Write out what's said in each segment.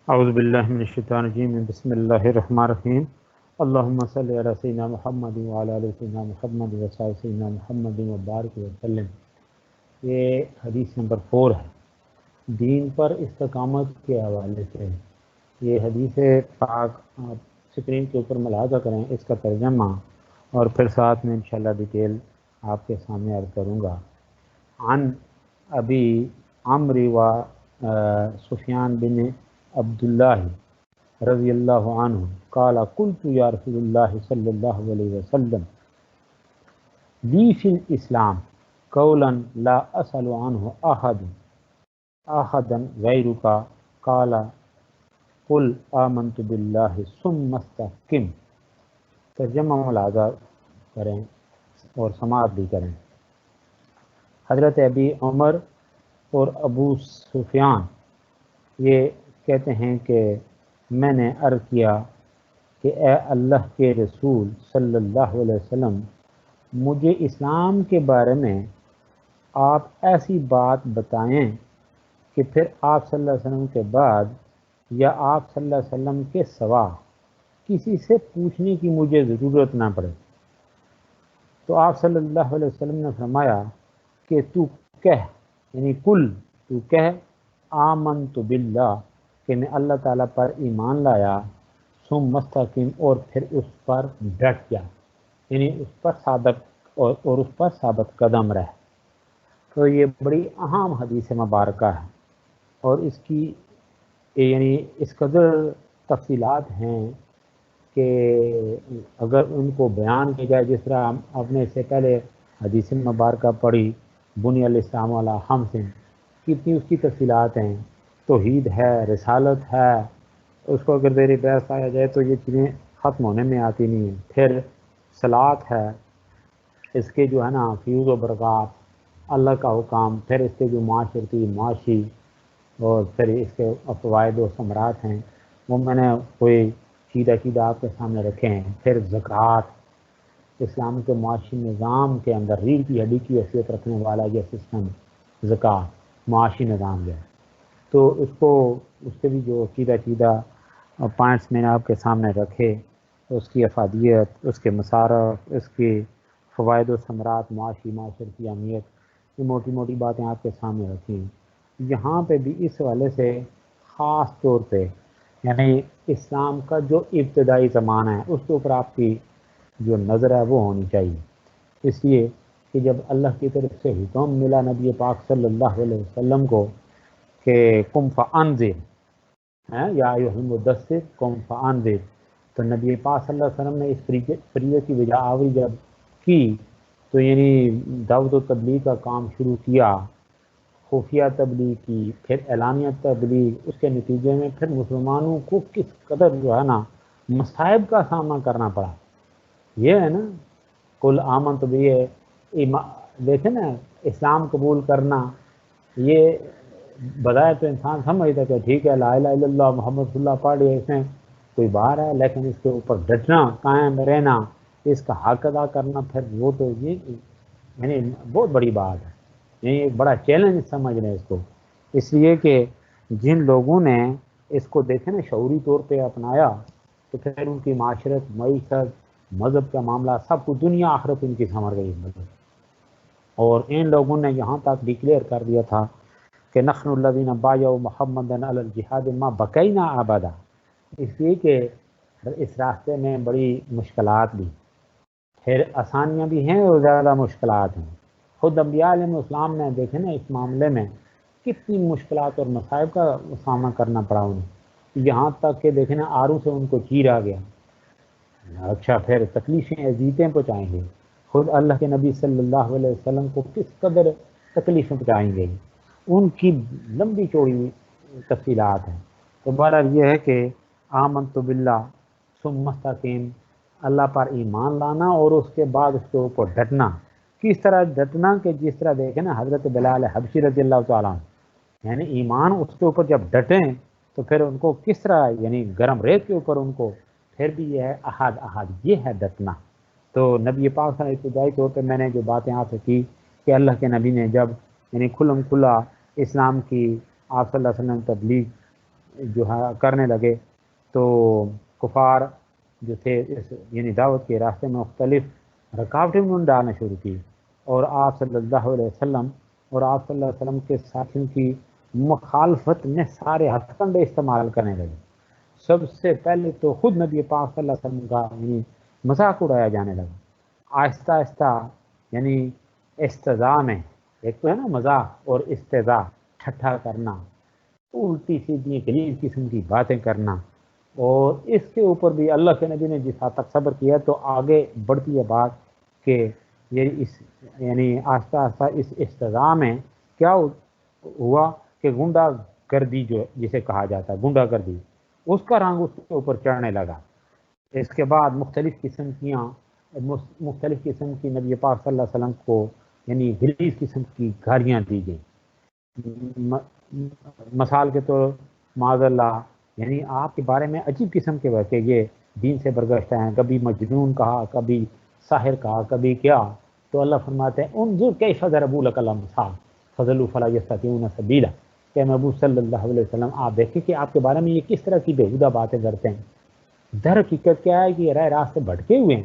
اعوذ باللہ من الشیطان الرجیم بسم اللہ الرحمن الرحیم اللہم صلی علی سیدنا محمد وعلی آل سیدنا محمد وصحبہ سیدنا محمد وبارک وسلم۔ یہ حدیث نمبر 4 ہے دین پر استقامت کے حوالے سے۔ یہ حدیث پاک آپ اسکرین کے اوپر ملاحظہ کریں، اس کا ترجمہ اور پھر ساتھ میں انشاءاللہ ڈیٹیل آپ کے سامنے عرض کروں گا۔ عن ابی عمرو و سفیان بن عبداللہ رضی اللہ عنہ قال قلت یا رسول اللہ صلی اللہ علیہ وسلم لی فی الاسلام قولا لا اسأل عنہ احدا غیرک قال قل آمنت باللہ ثم استقم۔ ترجمہ ملاحظہ کریں اور سماعت بھی کریں۔ حضرت ابی عمر اور ابو سفیان یہ کہتے ہیں کہ میں نے عرض کیا کہ اے اللہ کے رسول صلی اللہ علیہ وسلم، مجھے اسلام کے بارے میں آپ ایسی بات بتائیں کہ پھر آپ صلی اللہ علیہ وسلم کے بعد یا آپ صلی اللہ علیہ وسلم کے سوا کسی سے پوچھنے کی مجھے ضرورت نہ پڑے۔ تو آپ صلی اللہ علیہ وسلم نے فرمایا کہ تو کہہ، یعنی کل تو کہہ آمنت باللہ کہ میں اللہ تعالیٰ پر ایمان لایا، ثم مستقیم اور پھر اس پر ڈٹ گیا، یعنی اس پر ثابت اور اس پر ثابت قدم رہ۔ تو یہ بڑی اہم حدیث مبارکہ ہے اور اس کی یعنی اس قدر تفصیلات ہیں کہ اگر ان کو بیان کیا جائے، جس طرح آپ نے اس سے پہلے حدیث مبارکہ پڑھی بنی الاسلام علی خمس، کتنی اس کی تفصیلات ہیں، توحید ہے، رسالت ہے، اس کو اگر زیر بحث آیا جائے تو یہ چیزیں ختم ہونے میں آتی نہیں ہیں۔ پھر صلاۃ ہے، اس کے جو ہے نا فیوز و برکات، اللہ کا حکام، پھر اس کے جو معاشرتی معاشی اور پھر اس کے فوائد و ثمرات ہیں، وہ میں نے کوئی سیدھا آپ کے سامنے رکھے ہیں۔ پھر زکوٰۃ، اسلام کے معاشی نظام کے اندر ریڑھ کی ہڈی کی حیثیت رکھنے والا یہ سسٹم زکوٰۃ معاشی نظام ہے، تو اس کے بھی جو سیدھا پوائنٹس میں نے آپ کے سامنے رکھے، اس کی افادیت، اس کے مصارف، اس کے فوائد و ثمرات، معاشی معاشرتی اہمیت، یہ موٹی موٹی باتیں آپ کے سامنے رکھی ہیں۔ یہاں پہ بھی اس حوالے سے خاص طور پہ یعنی اسلام کا جو ابتدائی زمانہ ہے اس کے اوپر آپ کی جو نظر ہے وہ ہونی چاہیے، اس لیے کہ جب اللہ کی طرف سے حکم ملا نبی پاک صلی اللہ علیہ وسلم کو کہ قم فانذر، یا ایھا المدثر قم فانذر، تو نبی پاک صلی اللہ علیہ وسلم نے اس فریضے کی وجہ آوری جب کی تو یعنی دعوت و تبلیغ کا کام شروع کیا، خفیہ تبلیغ کی، پھر اعلانیہ تبلیغ، اس کے نتیجے میں پھر مسلمانوں کو کس قدر جو ہے نا مصائب کا سامنا کرنا پڑا۔ یہ ہے نا کل آمنت بھی ہے، دیکھیں نا اسلام قبول کرنا، یہ بظاہر تو انسان سمجھتا کہ ٹھیک ہے لا الہ الا اللہ محمد رسول اللہ پڑھ لیا، اس میں کوئی باہر ہے، لیکن اس کے اوپر ڈٹنا، قائم رہنا، اس کا حق ادا کرنا، پھر وہ تو یہ یعنی بہت بڑی بات ہے، یعنی ایک بڑا چیلنج سمجھ رہے ہیں اس کو، اس لیے کہ جن لوگوں نے اس کو دیکھے نا شعوری طور پہ اپنایا تو پھر ان کی معاشرت، معیشت، مذہب کا معاملہ سب کو دنیا آخرت ان کی سنور گئی مذہب۔ اور ان لوگوں نے یہاں تک ڈکلیئر کر دیا تھا کہ نحن الذین بایعوا محمدا علی الجہاد ما بقینا ابدا، اس لیے کہ اس راستے میں بڑی مشکلات بھی، پھر آسانیاں بھی ہیں اور زیادہ مشکلات ہیں۔ خود انبیاء علیہ السلام نے دیکھے نا اس معاملے میں کتنی مشکلات اور مصائب کا سامنا کرنا پڑا انہیں، یہاں تک کہ دیکھیں نا آروں سے ان کو چیرا گیا، اچھا پھر تکلیفیں اذیتیں پہنچائیں گے، خود اللہ کے نبی صلی اللہ علیہ وسلم کو کس قدر تکلیفیں پہنچائیں گے، ان کی لمبی چوڑی تفصیلات ہیں۔ تو بہرحال یہ ہے کہ آمنت باللہ ثم مستقیم، اللہ پر ایمان لانا اور اس کے بعد اس کے اوپر ڈٹنا۔ کس طرح ڈٹنا کہ جس طرح دیکھیں نا حضرت بلال حبشی رضی اللہ تعالیٰ عنہ، یعنی ایمان اس کے اوپر جب ڈٹیں تو پھر ان کو کس طرح یعنی گرم ریت کے اوپر ان کو پھر بھی یہ ہے احد، یہ ہے ڈٹنا۔ تو نبی پاک صلی اللہ علیہ وسلم ابتدائی طور پہ میں نے جو باتیں آپ سے کی کہ اللہ کے نبی نے جب یعنی کھلم کھلا اسلام کی آپ صلی اللہ علیہ وسلم تبلیغ جو ہے کرنے لگے تو کفار جو تھے یعنی دعوت کے راستے میں مختلف رکاوٹیں انہوں نے ڈالنا شروع کی، اور آپ صلی اللہ علیہ وسلم اور آپ صلی اللہ علیہ وسلم کے ساتھیوں کی مخالفت میں سارے ہتھ کنڈے استعمال کرنے لگے۔ سب سے پہلے تو خود نبی پاک صلی اللہ علیہ وسلم کا یعنی مذاق اڑایا جانے لگا، آہستہ آہستہ یعنی استضاء میں، ایک تو ہے نا مذاق اور استضاء، ٹھٹھا کرنا، الٹی سیدھی غلیظ قسم کی باتیں کرنا، اور اس کے اوپر بھی اللہ کے نبی نے جس حد تک صبر کیا تو آگے بڑھتی ہے بات کہ یعنی آہستہ آہستہ اس استضاء میں کیا ہوا کہ گنڈا گردی جو جسے کہا جاتا ہے گنڈا گردی، اس کا رنگ اس کے اوپر چڑھنے لگا۔ اس کے بعد مختلف قسم کی نبی پاک صلی اللہ علیہ وسلم کو یعنی غلیظ قسم کی گالیاں دی گئیں۔ مثال کے طور معاذ اللہ یعنی آپ کے بارے میں عجیب قسم کے کہ یہ دین سے برگشتہ ہیں، کبھی مجنون کہا، کبھی ساحر کہا، کبھی کیا، تو اللہ فرماتے ہیں انظر کیف ضربوا لک الامثال فضلوا فلا یستطیعون سبیلا، کہ محبوب صلی اللہ علیہ وسلم آپ دیکھیں کہ آپ کے بارے میں یہ کس طرح کی بےہودہ باتیں کرتے ہیں۔ در حقیقت کیا ہے کہ یہ راہ راستے بھٹکے ہوئے ہیں،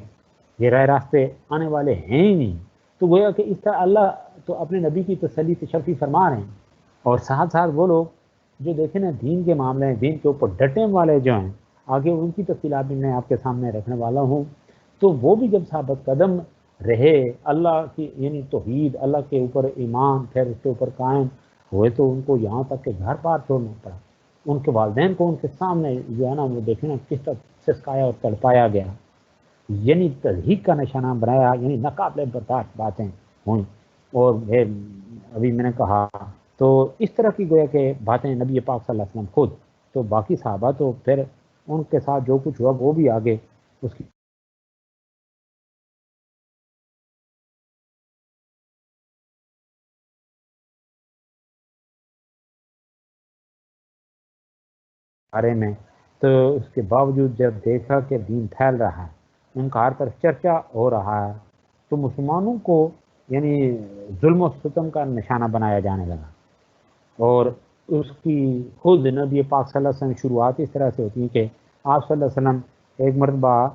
یہ راہ راستے آنے والے ہیں ہی نہیں۔ تو گویا کہ اس طرح اللہ تو اپنے نبی کی تسلی تشفی فرما رہے ہیں، اور ساتھ ساتھ وہ لوگ جو دیکھیں نا دین کے معاملے ہیں، دین کے اوپر ڈٹے والے جو ہیں، آگے ان کی تفصیلات بھی میں آپ کے سامنے رکھنے والا ہوں، تو وہ بھی جب ثابت قدم رہے اللہ کی یعنی توحید، اللہ کے اوپر ایمان، پھر اس کے اوپر قائم ہوئے، تو ان کو یہاں تک کہ گھر بار چھوڑنا پڑا، ان کے والدین کو ان کے سامنے جو ہے نا وہ دیکھیں نا کس طرح سسکایا اور تڑپایا گیا، یعنی تضحیک کا نشانہ بنایا، یعنی ناقابل برداشت باتیں ہوئیں۔ اور ابھی میں نے کہا تو اس طرح کی گویا کہ باتیں نبی پاک صلی اللہ علیہ وسلم خود، تو باقی صحابہ تو پھر ان کے ساتھ جو کچھ ہوا وہ بھی آگے اس کی بارے میں، تو اس کے باوجود جب دیکھا کہ دین پھیل رہا ہے، ان کا ہر طرف چرچا ہو رہا ہے، تو مسلمانوں کو یعنی ظلم و ستم کا نشانہ بنایا جانے لگا، اور اس کی خود نبی پاک صلی اللہ علیہ وسلم شروعات اس طرح سے ہوتی ہیں کہ آپ صلی اللہ علیہ وسلم ایک مرتبہ،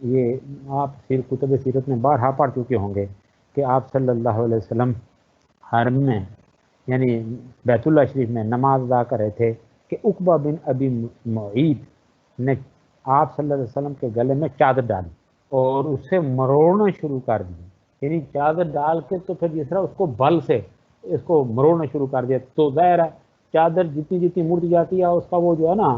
یہ آپ کتب سیرت میں بارہا پڑھ چکے ہوں گے کہ آپ صلی اللہ علیہ وسلم حرم میں یعنی بیت اللہ شریف میں نماز ادا کر رہے تھے کہ عقبہ بن ابی معیط نے آپ صلی اللہ علیہ وسلم کے گلے میں چادر ڈالی اور اسے مروڑنا شروع کر دی، یعنی چادر ڈال کے تو پھر جس طرح اس کو بل سے اس کو مروڑنا شروع کر دیا، تو ظاہر ہے چادر جتنی جتنی مڑتی جاتی ہے اس کا وہ جو ہے نا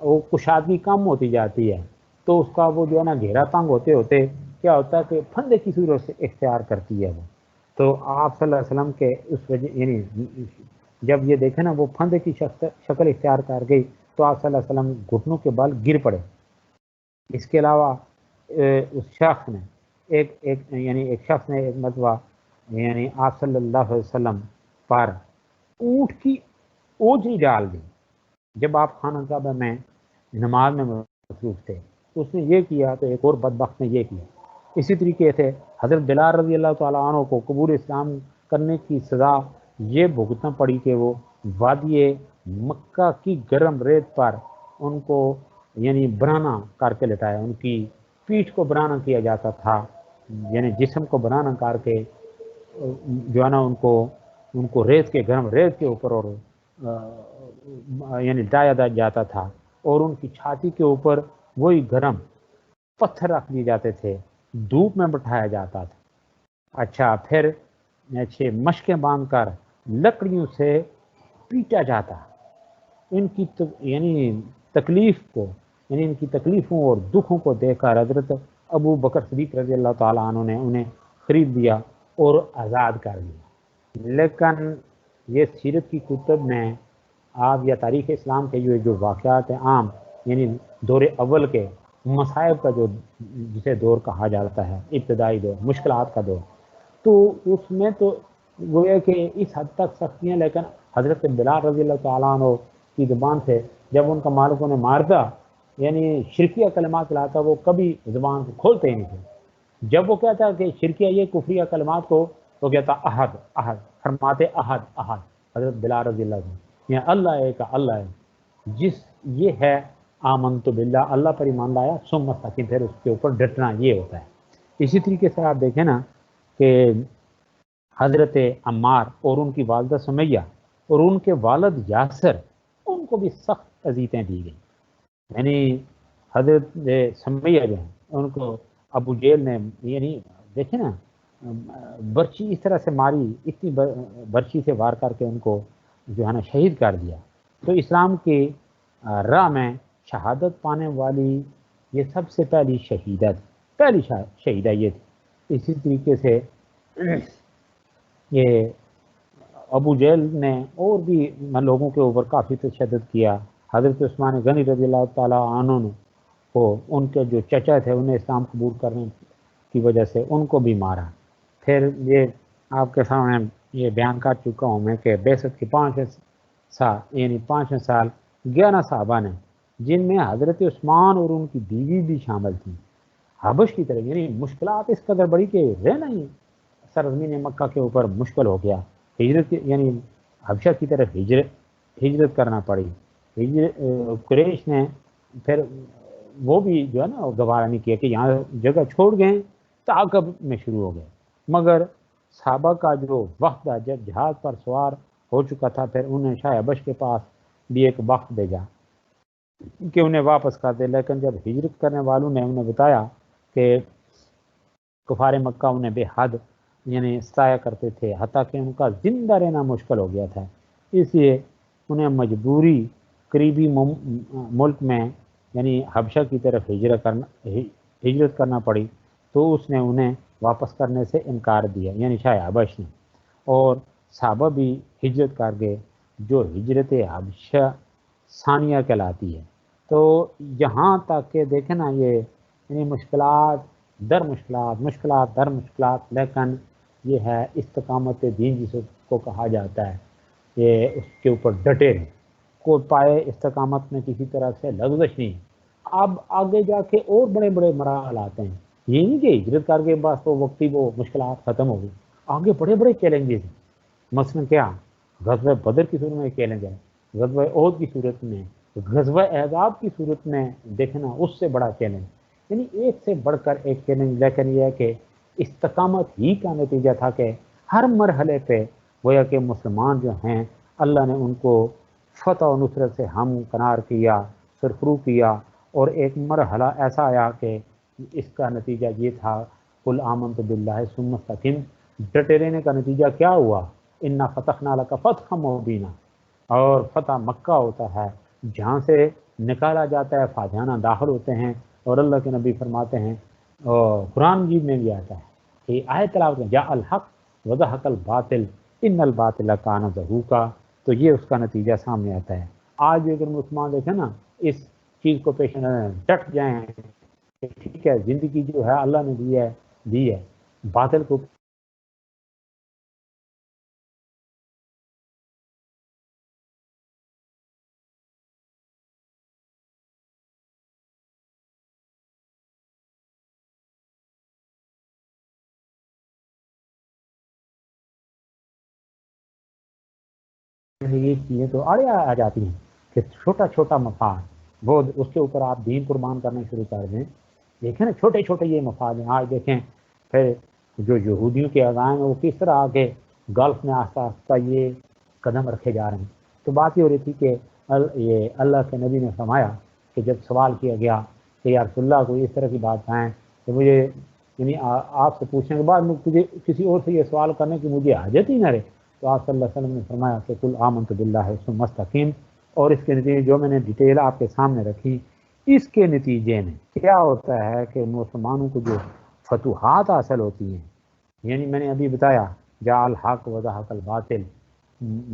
وہ کشادگی کم ہوتی جاتی ہے، تو اس کا وہ جو ہے نا گھیرا تنگ ہوتے ہوتے کیا ہوتا ہے کہ پھندے کی صورت سے اختیار کرتی ہے وہ، تو آپ صلی اللہ علیہ وسلم کے اس وجہ یعنی جب یہ دیکھیں نا وہ پھندے کی شکل اختیار کر گئی تو آپ صلی اللہ علیہ وسلم گھٹنوں کے بل گر پڑے۔ اس کے علاوہ اس شخص نے ایک شخص نے ایک مرتبہ یعنی آپ صلی اللہ علیہ وسلم پر اونٹ کی اوجری ڈال دی جب آپ خانہ کعبہ میں نماز میں مصروف تھے، اس نے یہ کیا تو ایک اور بدبخت نے یہ کیا۔ اسی طریقے سے حضرت بلال رضی اللہ تعالیٰ عنہ کو قبول اسلام کرنے کی سزا یہ بھگتنا پڑی کہ وہ وادی مکہ کی گرم ریت پر ان کو یعنی برانا کر کے لٹایا، ان کی پیٹھ کو برانا کیا جاتا تھا، یعنی جسم کو برانا کر کے جو ہے نا ان کو ریت کے گرم ریت کے اوپر اور یعنی ڈایا جاتا تھا، اور ان کی چھاتی کے اوپر وہی گرم پتھر رکھ دیے جاتے تھے، دھوپ میں بٹھایا جاتا تھا۔ اچھا پھر مشقیں باندھ کر لکڑیوں سے پیٹا جاتا، ان کی یعنی تکلیف کو یعنی ان کی تکلیفوں اور دکھوں کو دیکھ کر حضرت ابو بکر صدیق رضی اللہ تعالیٰ عنہ نے انہیں خرید لیا اور آزاد کر دیا۔ لیکن یہ سیرت کی کتب میں آپ یا تاریخ اسلام کے جو واقعات ہیں عام یعنی دور اول کے مصائب کا جو جسے دور کہا جاتا ہے، ابتدائی دور، مشکلات کا دور، تو اس میں تو گویا کہ اس حد تک سختیاں، لیکن حضرت بلال رضی اللہ تعالیٰ عنہ کی زبان سے جب ان کا مالک انہیں مارتا یعنی شرکیہ کلمات لاتا، وہ کبھی زبان کو کھولتے ہی نہیں تھے۔ جب وہ کہتا کہ شرکیہ یہ کفریہ کلمات کو، وہ کہتا احد احد، فرماتے احد احد حضرت بلال رضی اللہ عنہ، یا اللہ ایک اللہ ہے، جس یہ ہے آمنت باللہ، اللہ پر ایمان لایا، ثم مستقیم، پھر اس کے اوپر ڈٹنا، یہ ہوتا ہے۔ اسی طریقے سے آپ دیکھیں نا کہ حضرت عمار اور ان کی والدہ سمیہ اور ان کے والد یاسر، ان کو بھی سخت اذیتیں دی گئیں۔ یعنی حضرت سمیہ جو ہیں ان کو ابو جیل نے، یعنی دیکھیں نا، برچی اس طرح سے ماری، اتنی برچی سے وار کر کے ان کو جو ہے نا شہید کر دیا۔ تو اسلام کی راہ میں شہادت پانے والی یہ سب سے پہلی شہیدہ تھی، پہلی شہیدہ یہ تھی۔ اسی طریقے سے یہ ابو جہل نے اور بھی لوگوں کے اوپر کافی تشدد کیا۔ حضرت عثمان غنی رضی اللہ تعالیٰ عنہ کو ان کے جو چچا تھے انہیں اسلام قبول کرنے کی وجہ سے ان کو بھی مارا۔ پھر یہ آپ کے سامنے یہ بیان کر چکا ہوں میں کہ بعثت کے 5 سال، یعنی 5 سال 11 صحابہ نے، جن میں حضرت عثمان اور ان کی بیوی بھی شامل تھیں، حبش کی طرف، یعنی مشکلات اس قدر بڑی کہ رہنا ہی سرزمین مکہ کے اوپر مشکل ہو گیا، ہجرت یعنی حبشہ کی طرف ہجرت کرنا پڑی۔ قریش نے پھر وہ بھی جو ہے نا گوارا نہیں کیا کہ یہاں جگہ چھوڑ گئے، تعاقب میں شروع ہو گئے۔ مگر صحابہ کا جو وقت تھا، جب جہاز پر سوار ہو چکا تھا، پھر انہیں شاہ حبش کے پاس بھی ایک وقت بھیجا کہ انہیں واپس کر دے، لیکن جب ہجرت کرنے والوں نے انہیں بتایا کہ کفار مکہ انہیں بے حد یعنی ستایا کرتے تھے، حتیٰ کہ ان کا زندہ رہنا مشکل ہو گیا تھا، اس لیے انہیں مجبوری قریبی ملک میں یعنی حبشہ کی طرف ہجرت کرنا پڑی، تو اس نے انہیں واپس کرنے سے انکار دیا، یعنی شاہ حبش نے، اور صحابہ بھی ہجرت کر گئے، جو ہجرت حبشہ ثانیہ کہلاتی ہے۔ تو یہاں تک کہ دیکھیں نا یہ یعنی مشکلات در مشکلات، مشکلات در مشکلات، لیکن یہ ہے استقامت دین جس کو کہا جاتا ہے، یہ اس کے اوپر ڈٹے رہیں، کوئی پائے استقامت میں کسی طرح سے لغزش نہیں۔ اب آگے جا کے اور بڑے بڑے مراحل آتے ہیں، یہ نہیں کہ ہجرت کر کے بس تو وقتی وہ مشکلات ختم ہو گئی، آگے بڑے بڑے چیلنجز ہیں۔ مثلا کیا، غزوہ بدر کی صورت میں چیلنج ہے، غزوہ احد کی صورت میں، غزوہ احزاب کی صورت میں دیکھنا اس سے بڑا چیلنج، یعنی ایک سے بڑھ کر ایک چیلنج۔ لیکن یہ ہے کہ استقامت ہی کا نتیجہ تھا کہ ہر مرحلے پہ گویا کہ مسلمان جو ہیں اللہ نے ان کو فتح و نصرت سے ہمکنار کیا، سرخرو کیا، اور ایک مرحلہ ایسا آیا کہ اس کا نتیجہ یہ تھا، قل آمنت باللہ ثم استقم، ڈٹے رہنے کا نتیجہ کیا ہوا، انا فتحنا لک فتحا مبینا، اور فتح مکہ ہوتا ہے جہاں سے نکالا جاتا ہے، فاتحانہ داخل ہوتے ہیں، اور اللہ کے نبی فرماتے ہیں، اور قرآن مجید میں بھی آتا ہے کہ آیت تلاوت میں جاء الحق وزہق الباطل ان الباطل کان زہوقا، تو یہ اس کا نتیجہ سامنے آتا ہے۔ آج بھی اگر مسلمان دیکھیں نا اس چیز کو پیش نظر ڈٹ جائیں کہ ٹھیک ہے زندگی جو ہے اللہ نے دی ہے، باطل کو یہ چیزیں تو آڑے آ جاتی ہیں کہ چھوٹا چھوٹا مفاد وہ اس کے اوپر آپ دین قربان کرنا شروع کر دیں۔ دیکھیں نا چھوٹے چھوٹے یہ مفاد ہیں، آج دیکھیں پھر جو یہودیوں کے عزائم ہیں وہ کس طرح آگے گلف میں آہستہ آہستہ یہ قدم رکھے جا رہے ہیں۔ تو بات یہ ہو رہی تھی کہ یہ اللہ کے نبی نے فرمایا کہ جب سوال کیا گیا کہ یا رسول اللہ کوئی اس طرح کی بات کہیں کہ مجھے یعنی آپ سے پوچھنے کے بعد مجھے کسی اور سے یہ سوال کرنے کی مجھے حاجت ہی نہ رہے، تو آپ صلی اللہ علیہ وسلم نے فرمایا کہ قل آمنت باللہ ثم استقم، اور اس کے نتیجے جو میں نے ڈیٹیل آپ کے سامنے رکھی، اس کے نتیجے میں کیا ہوتا ہے کہ مسلمانوں کو جو فتوحات حاصل ہوتی ہیں، یعنی میں نے ابھی بتایا جاء الحق وزہق الباطل،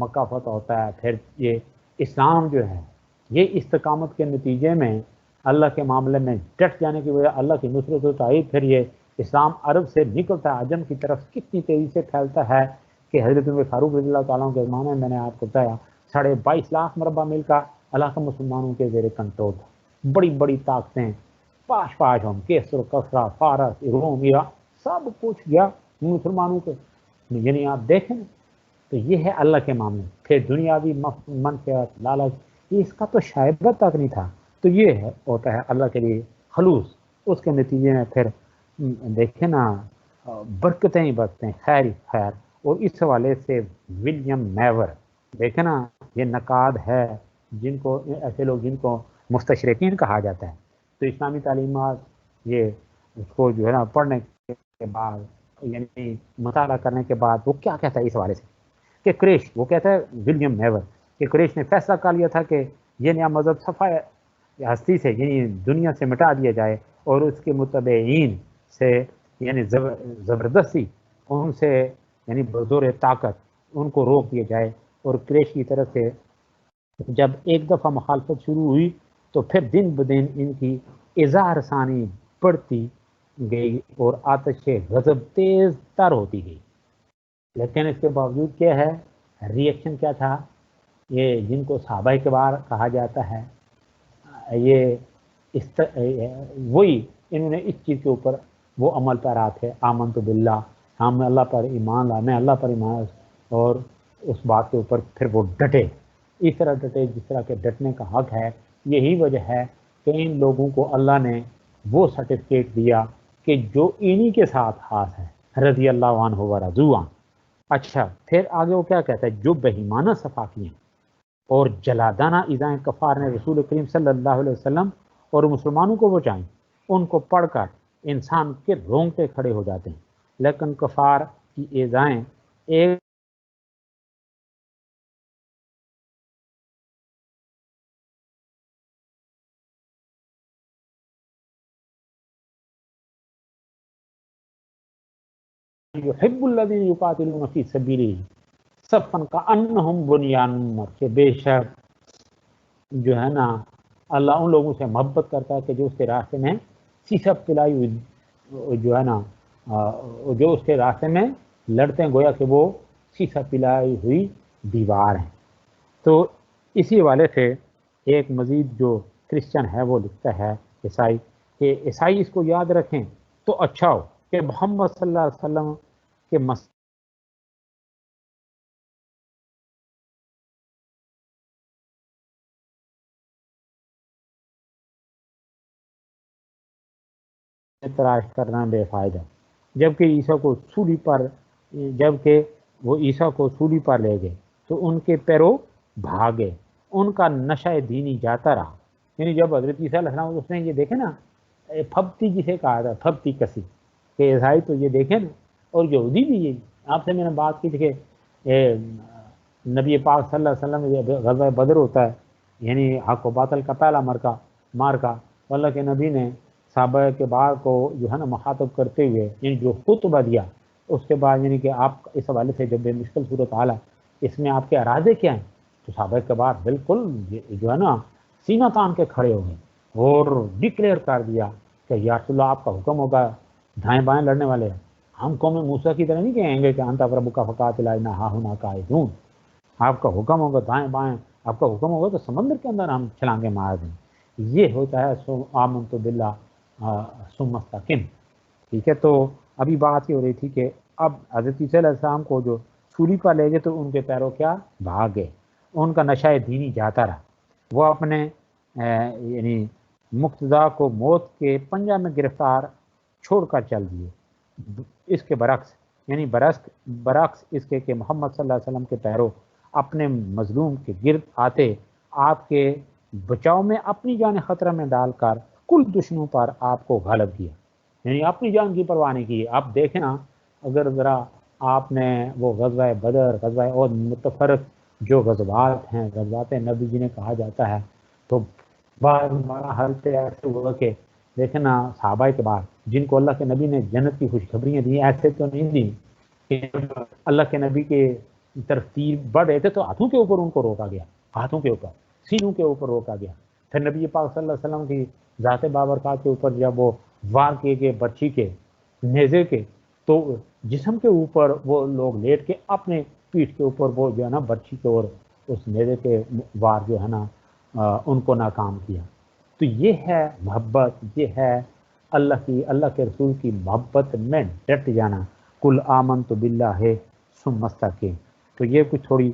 مکہ فتح ہوتا ہے، پھر یہ اسلام جو ہے یہ استقامت کے نتیجے میں اللہ کے معاملے میں ڈٹ جانے کی وجہ اللہ کی نصرت و تائید، پھر یہ اسلام عرب سے نکلتا ہے عجم کی طرف کتنی تیزی سے پھیلتا ہے کہ حضرت عمر فاروق رضی اللہ تعالیٰ کے زمانے میں نے آپ کو بتایا 22.5 لاکھ مربع میل کا علاقہ مسلمانوں کے زیر کنٹرول تھا، بڑی بڑی طاقتیں پاش ہم کیسر کسرا فارس روم ایران سب کچھ گیا مسلمانوں کے، یعنی آپ دیکھیں تو یہ ہے اللہ کے معاملے۔ پھر دنیاوی منفعت لالچ یہ اس کا تو شائبہ تک نہیں تھا. تو یہ ہوتا ہے اللہ کے لیے خلوص. اس کے نتیجے میں پھر دیکھیں نا برکتیں ہی برکتیں، خیر ہی خیر. اور اس حوالے سے ولیم میور دیکھیں نا، یہ نقاد ہے جن کو ایسے لوگ جن کو مستشرقین کہا جاتا ہے. تو اسلامی تعلیمات یہ اس کو جو ہے نا پڑھنے کے بعد یعنی مطالعہ کرنے کے بعد وہ کیا کہتا ہے اس حوالے سے کہ کریش، وہ کہتا ہے ولیم میور کہ کریش نے فیصلہ کر لیا تھا کہ یہ نیا مذہب صفحہ ہستی سے یعنی دنیا سے مٹا دیا جائے اور اس کے متبعین سے یعنی زبردستی ان سے یعنی بزور طاقت ان کو روک دیا جائے. اور کریش کی طرف سے جب ایک دفعہ مخالفت شروع ہوئی تو پھر دن بدن ان کی اظہار ثانی بڑھتی گئی اور آتش غضب تیز تر ہوتی گئی. لیکن اس کے باوجود کیا ہے ری ایکشن کیا تھا؟ یہ جن کو صحابہ کبار کہا جاتا ہے، یہ وہی انہوں نے اس چیز کے اوپر وہ عمل پیرا تھے. آمنت باللہ، ہم اللہ پر ایمان لا، میں اللہ پر ایمان، اور اس بات کے اوپر پھر وہ ڈٹے، اس طرح ڈٹے جس طرح کے ڈٹنے کا حق ہے. یہی وجہ ہے کہ ان لوگوں کو اللہ نے وہ سرٹیفکیٹ دیا کہ جو انہی کے ساتھ خاص ہے، رضی اللہ عنہ و رضوا عنہ. اچھا پھر آگے وہ کیا کہتا ہے؟ جو بہیمانہ صفاقی ہیں اور جلادانہ ایذائیں کفار نے رسول کریم صلی اللہ علیہ وسلم اور مسلمانوں کو بچائیں، ان کو پڑھ کر انسان کے رونگٹے کھڑے ہو جاتے ہیں. لیکن کفار کی ایذائیں ایک یحب الذین یقاتلون فی سبیلہ صفا کأنہم بنیان مرصوص، کہ بے شک جو ہے نا اللہ ان لوگوں سے محبت کرتا ہے کہ جو اس کے راستے میں سیسب پلائی ہوئی جو ہے نا جو اس کے راستے میں لڑتے ہیں گویا کہ وہ سیسا پلائی ہوئی دیوار ہیں. تو اسی حوالے سے ایک مزید جو کرسچن ہے وہ لکھتا ہے عیسائی کہ عیسائی اس کو یاد رکھیں تو اچھا ہو کہ محمد صلی اللہ علیہ وسلم کے تلاش کرنا بے فائدہ. جبکہ عیسیٰ کو سولی پر جبکہ وہ عیسیٰ کو سولی پر لے گئے تو ان کے پیرو بھاگے، ان کا نشہ دینی جاتا رہا. یعنی جب حضرت عیسیٰ علیہ السلام اس نے یہ دیکھے نا پھبتی جسے کہا تھا پھبتی کسی کہ عیسائی تو یہ دیکھیں نا، اور یہودی بھی یہی. آپ سے میں نے بات کی تھی کہ نبی پاک صلی اللہ علیہ وسلم یہ غزوہ بدر ہوتا ہے یعنی حق و باطل کا پہلا مارکا اللہ کے نبی نے صحابہ کے بار کو جو ہے نا مخاطب کرتے ہوئے یعنی جو خطبہ دیا اس کے بعد یعنی کہ آپ اس حوالے سے جب بے مشکل صورت حال ہے اس میں آپ کے ارادے کیا ہیں، تو صحابہ کے بار بالکل جو ہے نا سینہ تان کے کھڑے ہو گئے اور ڈکلیئر کر دیا کہ یا رسول اللہ آپ کا حکم ہوگا دائیں بائیں لڑنے والے ہیں، ہم قوم موسیٰ کی طرح نہیں کہیں گے کہ انت ربک فقاتل انا ہاہنا قاعدون، آپ کا حکم ہوگا دائیں بائیں، آپ کا حکم ہوگا تو سمندر کے اندر ہم چھلانگے مار دیں. یہ ہوتا ہے آمنت باللہ ثم استقم. ٹھیک ہے، تو ابھی بات یہ ہو رہی تھی کہ اب حضرت عیسیٰ علیہ السلام کو جو سولی پر لے گئے تو ان کے پیروں کیا بھاگ گئے، ان کا نشہ دینی جاتا رہا. وہ اپنے یعنی مقتدا کو موت کے پنجہ میں گرفتار چھوڑ کر چل دیے. اس کے برعکس یعنی برعکس اس کے کہ محمد صلی اللہ علیہ وسلم کے پیروں اپنے مظلوم کے گرد آتے آپ کے بچاؤ میں اپنی جان خطرہ میں ڈال کر کل دشمنوں پر آپ کو غالب کیا، یعنی اپنی جان کی پرواہ نہیں کی. آپ دیکھیں نا اگر ذرا آپ نے وہ غزوہ بدر غزوہ اور متفرق جو غزوات ہیں غزوات نبی جی نے کہا جاتا ہے تو بعض حالت ایسے ہوا کہ دیکھیں نا صحابہ کے بعد جن کو اللہ کے نبی نے جنت کی خوشخبریاں دی ایسے تو نہیں دی کہ اللہ کے نبی کے ترتیب بڑھ رہے تھے تو ہاتھوں کے اوپر ان کو روکا گیا، ہاتھوں کے اوپر سینوں کے اوپر روکا گیا. پھر نبی پاک صلی اللہ علیہ وسلم کی ذات بابرکات کے اوپر جب وہ وار کیے گئے برچی کے نیزے کے تو جسم کے اوپر وہ لوگ لیٹ کے اپنے پیٹھ کے اوپر وہ جو ہے نا برچی کے اور اس نیزے کے وار جو ہے نا ان کو ناکام کیا. تو یہ ہے محبت، یہ ہے اللہ کے رسول کی محبت میں ڈٹ جانا. کل آمنت باللہ ثم استقم. تو یہ کچھ تھوڑی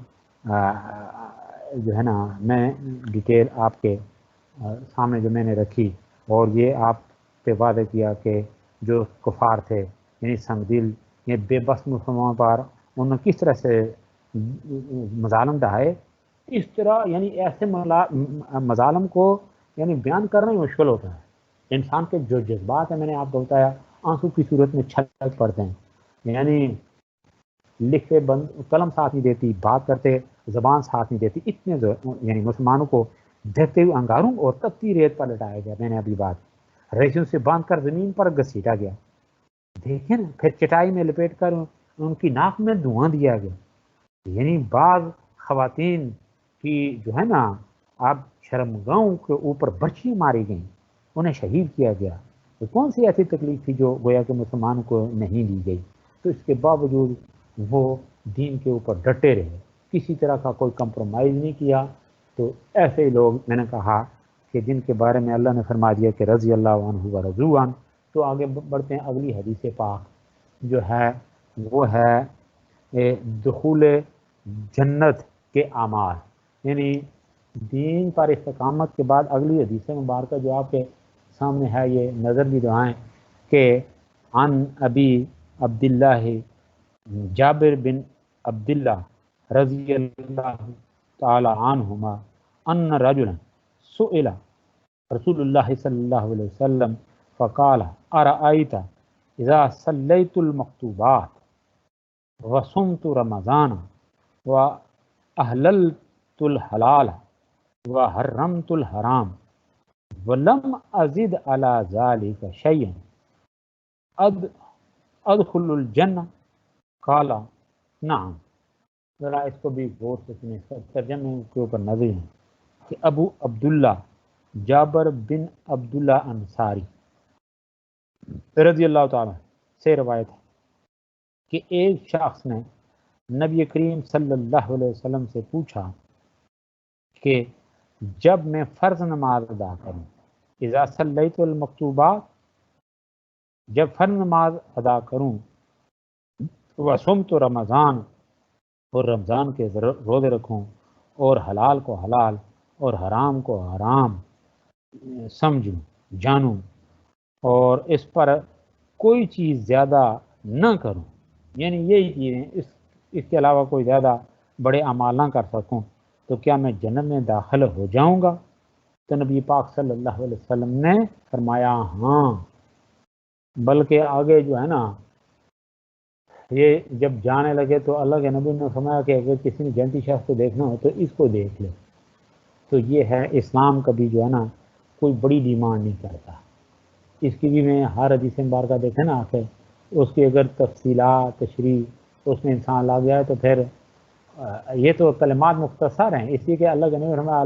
جو ہے نا میں ڈیٹیل آپ کے سامنے جو میں نے رکھی، اور یہ آپ پہ وعدہ کیا کہ جو کفار تھے یعنی سنگ دل یہ بے بس مسلمانوں پر انہوں نے کس طرح سے مظالم ڈھائے، اس طرح یعنی ایسے مظالم کو یعنی بیان کرنا ہی مشکل ہوتا ہے۔ انسان کے جو جذبات ہیں میں نے آپ کو بتایا آنسو کی صورت میں چھلک پڑتے ہیں، یعنی لکھتے بند قلم ساتھ نہیں دیتی، بات کرتے زبان ساتھ نہیں دیتی، اتنے یعنی مسلمانوں کو جھکتے ہوئے انگاروں اور تپتی ریت پر لٹایا گیا۔ میں نے ابھی بات ریشوں سے باندھ کر زمین پر گھسیٹا گیا، دیکھیں نا، پھر چٹائی میں لپیٹ کر ان کی ناک میں دھواں دیا گیا، یعنی بعض خواتین کی جو ہے نا آپ شرمگاہوں کے اوپر برچھی ماری گئیں، انہیں شہید کیا گیا۔ تو کون سی ایسی تکلیف تھی جو گویا کہ مسلمان کو نہیں دی گئی؟ تو اس کے باوجود وہ دین کے اوپر ڈٹے رہے، کسی طرح کا کوئی کمپرومائز نہیں کیا۔ تو ایسے لوگ میں نے کہا کہ جن کے بارے میں اللہ نے فرما دیا کہ رضی اللہ عنہ و رضوا عنہ۔ تو آگے بڑھتے ہیں، اگلی حدیث پاک جو ہے وہ ہے دخول جنت کے اعمال، یعنی دین پر استقامت کے بعد اگلی حدیث مبارکہ جو آپ کے سامنے ہے، یہ نظر بھی دعائیں کہ عن ابی عبداللہ جابر بن عبداللہ رضی اللہ تعالی عنہما ان رجلا سئل رسول اللہ صلی اللہ علیہ وسلم فقال ارأیت اذا صلیت المکتوبات وصمت رمضان واحللت الحلال وحرمت الحرام ولم ازد على ذلك شيئا ادخل الجنہ؟ قال نعم۔ ذرا اس کو بھی غور سے سنیں، ترجمے کے اوپر نظر ہیں کہ ابو عبداللہ جابر بن عبداللہ انصاری رضی اللہ تعالیٰ سے روایت ہے کہ ایک شخص نے نبی کریم صلی اللہ علیہ وسلم سے پوچھا کہ جب میں فرض نماز ادا کروں، اذا صلیت المکتوبات، جب فرض نماز ادا کروں، وصمت رمضان، اور رمضان کے روزے رکھوں، اور حلال کو حلال اور حرام کو حرام سمجھوں جانوں، اور اس پر کوئی چیز زیادہ نہ کروں، یعنی یہی چیزیں اس کے علاوہ کوئی زیادہ بڑے اعمال نہ کر سکوں، تو کیا میں جنت میں داخل ہو جاؤں گا؟ تو نبی پاک صلی اللہ علیہ وسلم نے فرمایا ہاں، بلکہ آگے جو ہے نا یہ جب جانے لگے تو اللہ کے نبی نے فرمایا کہ اگر کسی نے جنتی شخص کو دیکھنا ہو تو اس کو دیکھ لے۔ تو یہ ہے اسلام کبھی جو ہے نا کوئی بڑی ڈیمانڈ نہیں کرتا، اس کی بھی میں ہر حدیث مبارکہ دیکھیں نا آخر اس کی اگر تفصیلات تشریح اس میں انسان لا گیا ہے تو پھر یہ تو کلمات مختصر ہیں، اس لیے کہ اللہ کے نبی فرمایا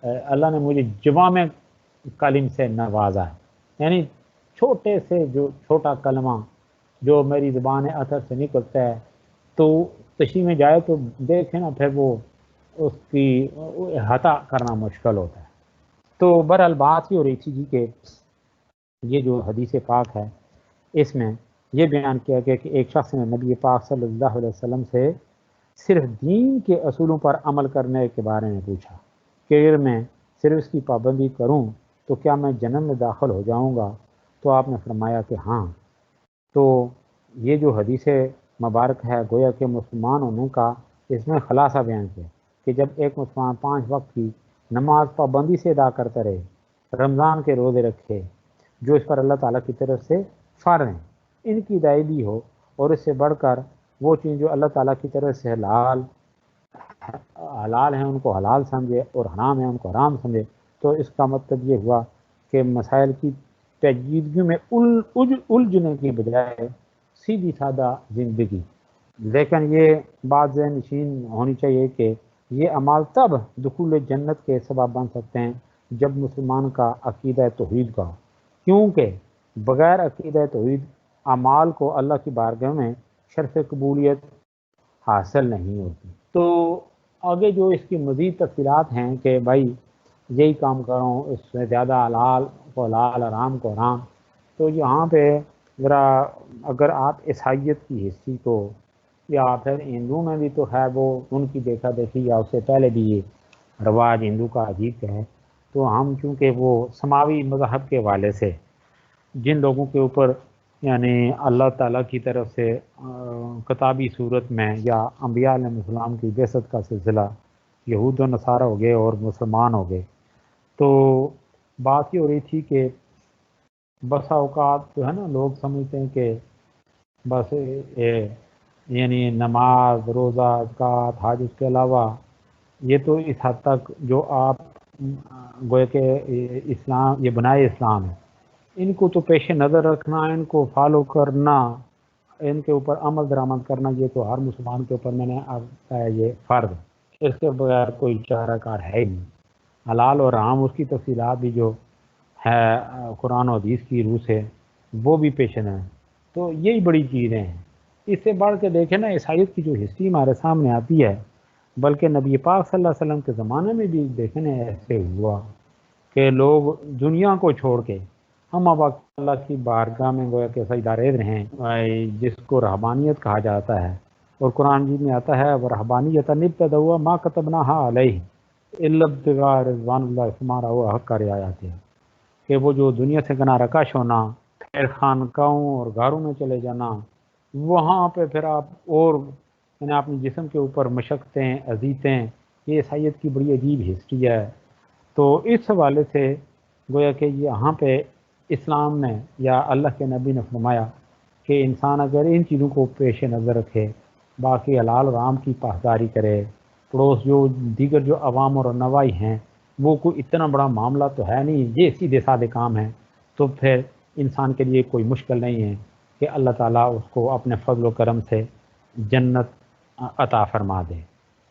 اللہ نے مجھے جوامع کلم سے نوازا ہے، یعنی چھوٹے سے جو چھوٹا کلمہ جو میری زبان اثر سے نکلتا ہے تو تشریح میں جائے تو دیکھیں نا پھر وہ اس کی احاطہ کرنا مشکل ہوتا ہے۔ تو بہرحال بات یہ ہو رہی تھی جی کہ یہ جو حدیث پاک ہے اس میں یہ بیان کیا گیا کہ ایک شخص نے نبی پاک صلی اللہ علیہ وسلم سے صرف دین کے اصولوں پر عمل کرنے کے بارے میں پوچھا کہ اگر میں صرف اس کی پابندی کروں تو کیا میں جنت میں داخل ہو جاؤں گا؟ تو آپ نے فرمایا کہ ہاں۔ تو یہ جو حدیث مبارک ہے گویا کہ مسلمان ہونے کا اس میں خلاصہ بیان کیا کہ جب ایک مسلمان 5 وقت کی نماز پابندی سے ادا کرتا رہے، رمضان کے روزے رکھے جو اس پر اللہ تعالیٰ کی طرف سے فرض ہیں، ان کی ادائیگی ہو، اور اس سے بڑھ کر وہ چیز جو اللہ تعالیٰ کی طرف سے حلال ہیں ان کو حلال سمجھے اور حرام ہیں ان کو حرام سمجھے، تو اس کا مطلب یہ ہوا کہ مسائل کی پیچیدگیوں میں الجھنے کی بجائے سیدھی سادہ زندگی۔ لیکن یہ بات ذہن نشین ہونی چاہیے کہ یہ اعمال تب دخول جنت کے سبب بن سکتے ہیں جب مسلمان کا عقیدہ توحید کا، کیونکہ بغیر عقیدہ توحید اعمال کو اللہ کی بارگاہ میں شرف قبولیت حاصل نہیں ہوتی۔ تو آگے جو اس کی مزید تفصیلات ہیں کہ بھائی یہی کام کرو، اس سے زیادہ حلال کو حلال حرام کو حرام، تو یہاں پہ ذرا اگر آپ عیسائیت کی ہسٹری کو یا پھر ہندوؤں میں بھی تو ہے وہ ان کی دیکھا دیکھی یا اس سے پہلے بھی یہ رواج ہندو کا عجیب ہے، تو ہم چونکہ وہ سماوی مذہب کے حوالے سے جن لوگوں کے اوپر یعنی اللہ تعالیٰ کی طرف سے کتابی صورت میں یا انبیاء علیہ السلام کی بعثت کا سلسلہ یہود و نصارہ ہو گئے اور مسلمان ہو گئے، تو بات یہ ہو رہی تھی کہ بسا اوقات جو ہے نا لوگ سمجھتے ہیں کہ بس یعنی نماز، روزہ، زکوٰۃ، حج، اس کے علاوہ یہ تو اس حد تک جو آپ گویا کہ اسلام یہ بنائے اسلام ہے، ان کو تو پیش نظر رکھنا، ان کو فالو کرنا، ان کے اوپر عمل درآمد کرنا، یہ تو ہر مسلمان کے اوپر میں نے اب کہا یہ فرض ہے، اس کے بغیر کوئی چارہ کار ہے ہی نہیں۔ حلال اور حرام اس کی تفصیلات بھی جو ہے قرآن و حدیث کی روح سے وہ بھی پیش نظر ہے، تو یہی بڑی چیزیں ہیں۔ اس سے بڑھ کے دیکھیں نا عیسائیت کی جو ہسٹری ہمارے سامنے آتی ہے، بلکہ نبی پاک صلی اللہ علیہ وسلم کے زمانے میں بھی دیکھیں نا ایسے ہوا کہ لوگ دنیا کو چھوڑ کے ہم اب اللہ کی بارگاہ میں گویا کہ سجدہ ریز رہے ہیں، جس کو رہبانیت کہا جاتا ہے، اور قرآن مجید میں آتا ہے وَرَهْبَانِيَّةً ابْتَدَعُوهَا مَا كَتَبْنَاهَا عَلَيْهِمْ إِلَّا ابْتِغَاءَ رِضْوَانِ اللَّهِ ثُمَّ رَأَوْهَا حَقَّ رِعَایَتِهِ، کہ وہ جو دنیا سے گناہ رکش ہونا، پھر خانقاہوں اور گھروں میں چلے جانا، وہاں پہ پھر آپ اور یعنی اپنے جسم کے اوپر مشقتیں، اذیتیں، یہ عیسائیت کی بڑی عجیب ہسٹری ہے۔ تو اس حوالے سے گویا کہ یہاں پہ اسلام نے یا اللہ کے نبی نے فرمایا کہ انسان اگر ان چیزوں کو پیش نظر رکھے، باقی حلال حرام کی پاسداری کرے، پڑوس جو دیگر جو عوام اور نوائی ہیں وہ کوئی اتنا بڑا معاملہ تو ہے نہیں، یہ سیدھے سادے کام ہیں، تو پھر انسان کے لیے کوئی مشکل نہیں ہے کہ اللہ تعالیٰ اس کو اپنے فضل و کرم سے جنت عطا فرما دے۔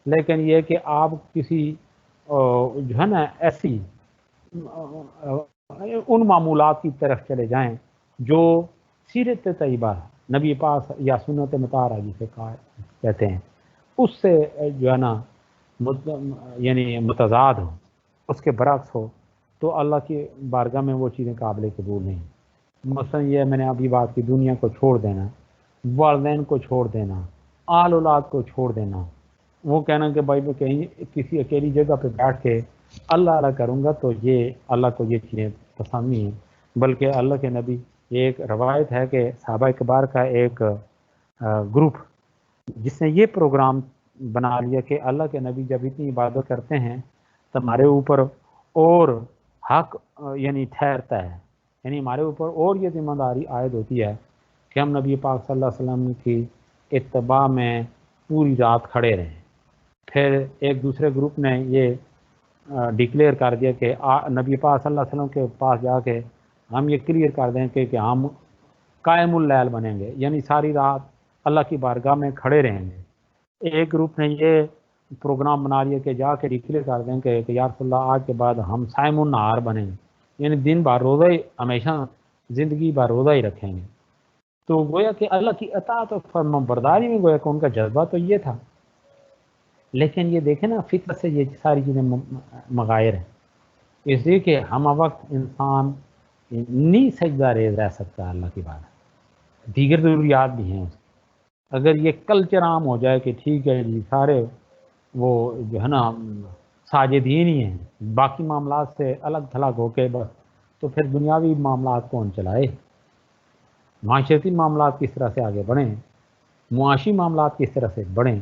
لیکن یہ کہ آپ کسی جو ہے نا ایسی ان معمولات کی طرف چلے جائیں جو سیرت طیبہ نبی پاک یا سنت مطہرہ جسے کہتے ہیں اس سے جو ہے نا یعنی متضاد ہو، اس کے برعکس ہو، تو اللہ کی بارگاہ میں وہ چیزیں قابل قبول نہیں۔ مثلا یہ میں نے ابھی بات کی، دنیا کو چھوڑ دینا، والدین کو چھوڑ دینا، آل اولاد کو چھوڑ دینا، وہ کہنا کہ بھائی میں کہیں کسی اکیلی جگہ پہ بیٹھ کے اللہ اللہ کروں گا، تو یہ اللہ کو یہ چیزیں پسند نہیں ہیں۔ بلکہ اللہ کے نبی، یہ ایک روایت ہے کہ صحابہ کبار کا ایک گروپ جس نے یہ پروگرام بنا لیا کہ اللہ کے نبی جب اتنی عبادت کرتے ہیں تو ہمارے اوپر اور حق یعنی ٹھہرتا ہے، یعنی ہمارے اوپر اور یہ ذمہ داری عائد ہوتی ہے کہ ہم نبی پاک صلی اللہ علیہ وسلم کی اتباع میں پوری رات کھڑے رہیں۔ پھر ایک دوسرے گروپ نے یہ ڈکلیئر کر دیا کہ نبی پاک صلی اللہ علیہ وسلم کے پاس جا کے ہم یہ کلیئر کر دیں کہ ہم قائم اللیل بنیں گے، یعنی ساری رات اللہ کی بارگاہ میں کھڑے رہیں گے۔ ایک گروپ نے یہ پروگرام بنا لیا کہ جا کے ڈکلیئر کر دیں کہ یا رسول اللہ آج کے بعد ہم صائم النہار بنیں گے، یعنی دن بھر روزہ ہی، ہمیشہ زندگی بھر روزہ ہی رکھیں گے۔ تو گویا کہ اللہ کی اطاعت اور فرما برداری میں گویا کہ ان کا جذبہ تو یہ تھا، لیکن یہ دیکھیں نا فطرت سے یہ ساری چیزیں مغائر ہیں، اس لیے کہ ہم وقت انسان نہیں سجدہ ریز رہ سکتا اللہ کی بات، دیگر ضروریات بھی ہیں اس کی۔ اگر یہ کلچر عام ہو جائے کہ ٹھیک ہے جی سارے وہ جو ہے نا ساجدین ہی ہیں، باقی معاملات سے الگ تھلگ ہو کے بس، تو پھر دنیاوی معاملات کون چلائے؟ معاشرتی معاملات کس طرح سے آگے بڑھیں، معاشی معاملات کس طرح سے بڑھیں؟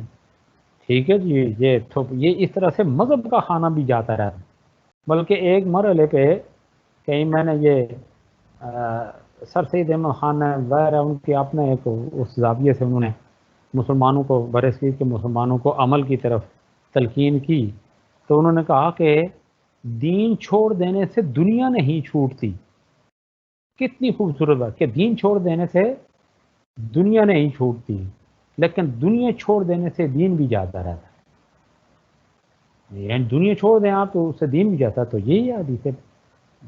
ٹھیک ہے جی، یہ اس طرح سے مذہب کا خانہ بھی جاتا رہتا، بلکہ ایک مرحلے پہ کہیں میں نے یہ سر سید احمد خان نے ظاہر ہے ان کے اپنے ایک اس زاویے سے انہوں نے مسلمانوں کو، برصغیر کے مسلمانوں کو عمل کی طرف تلقین کی، تو انہوں نے کہا کہ دین چھوڑ دینے سے دنیا نہیں چھوٹتی۔ کتنی خوبصورت بات کہ دین چھوڑ دینے سے دنیا نہیں چھوٹتی، لیکن دنیا چھوڑ دینے سے دین بھی جاتا رہتا ہے، یعنی دنیا چھوڑ دیں آپ تو اس سے دین بھی جاتا ہے۔ تو یہی حدیث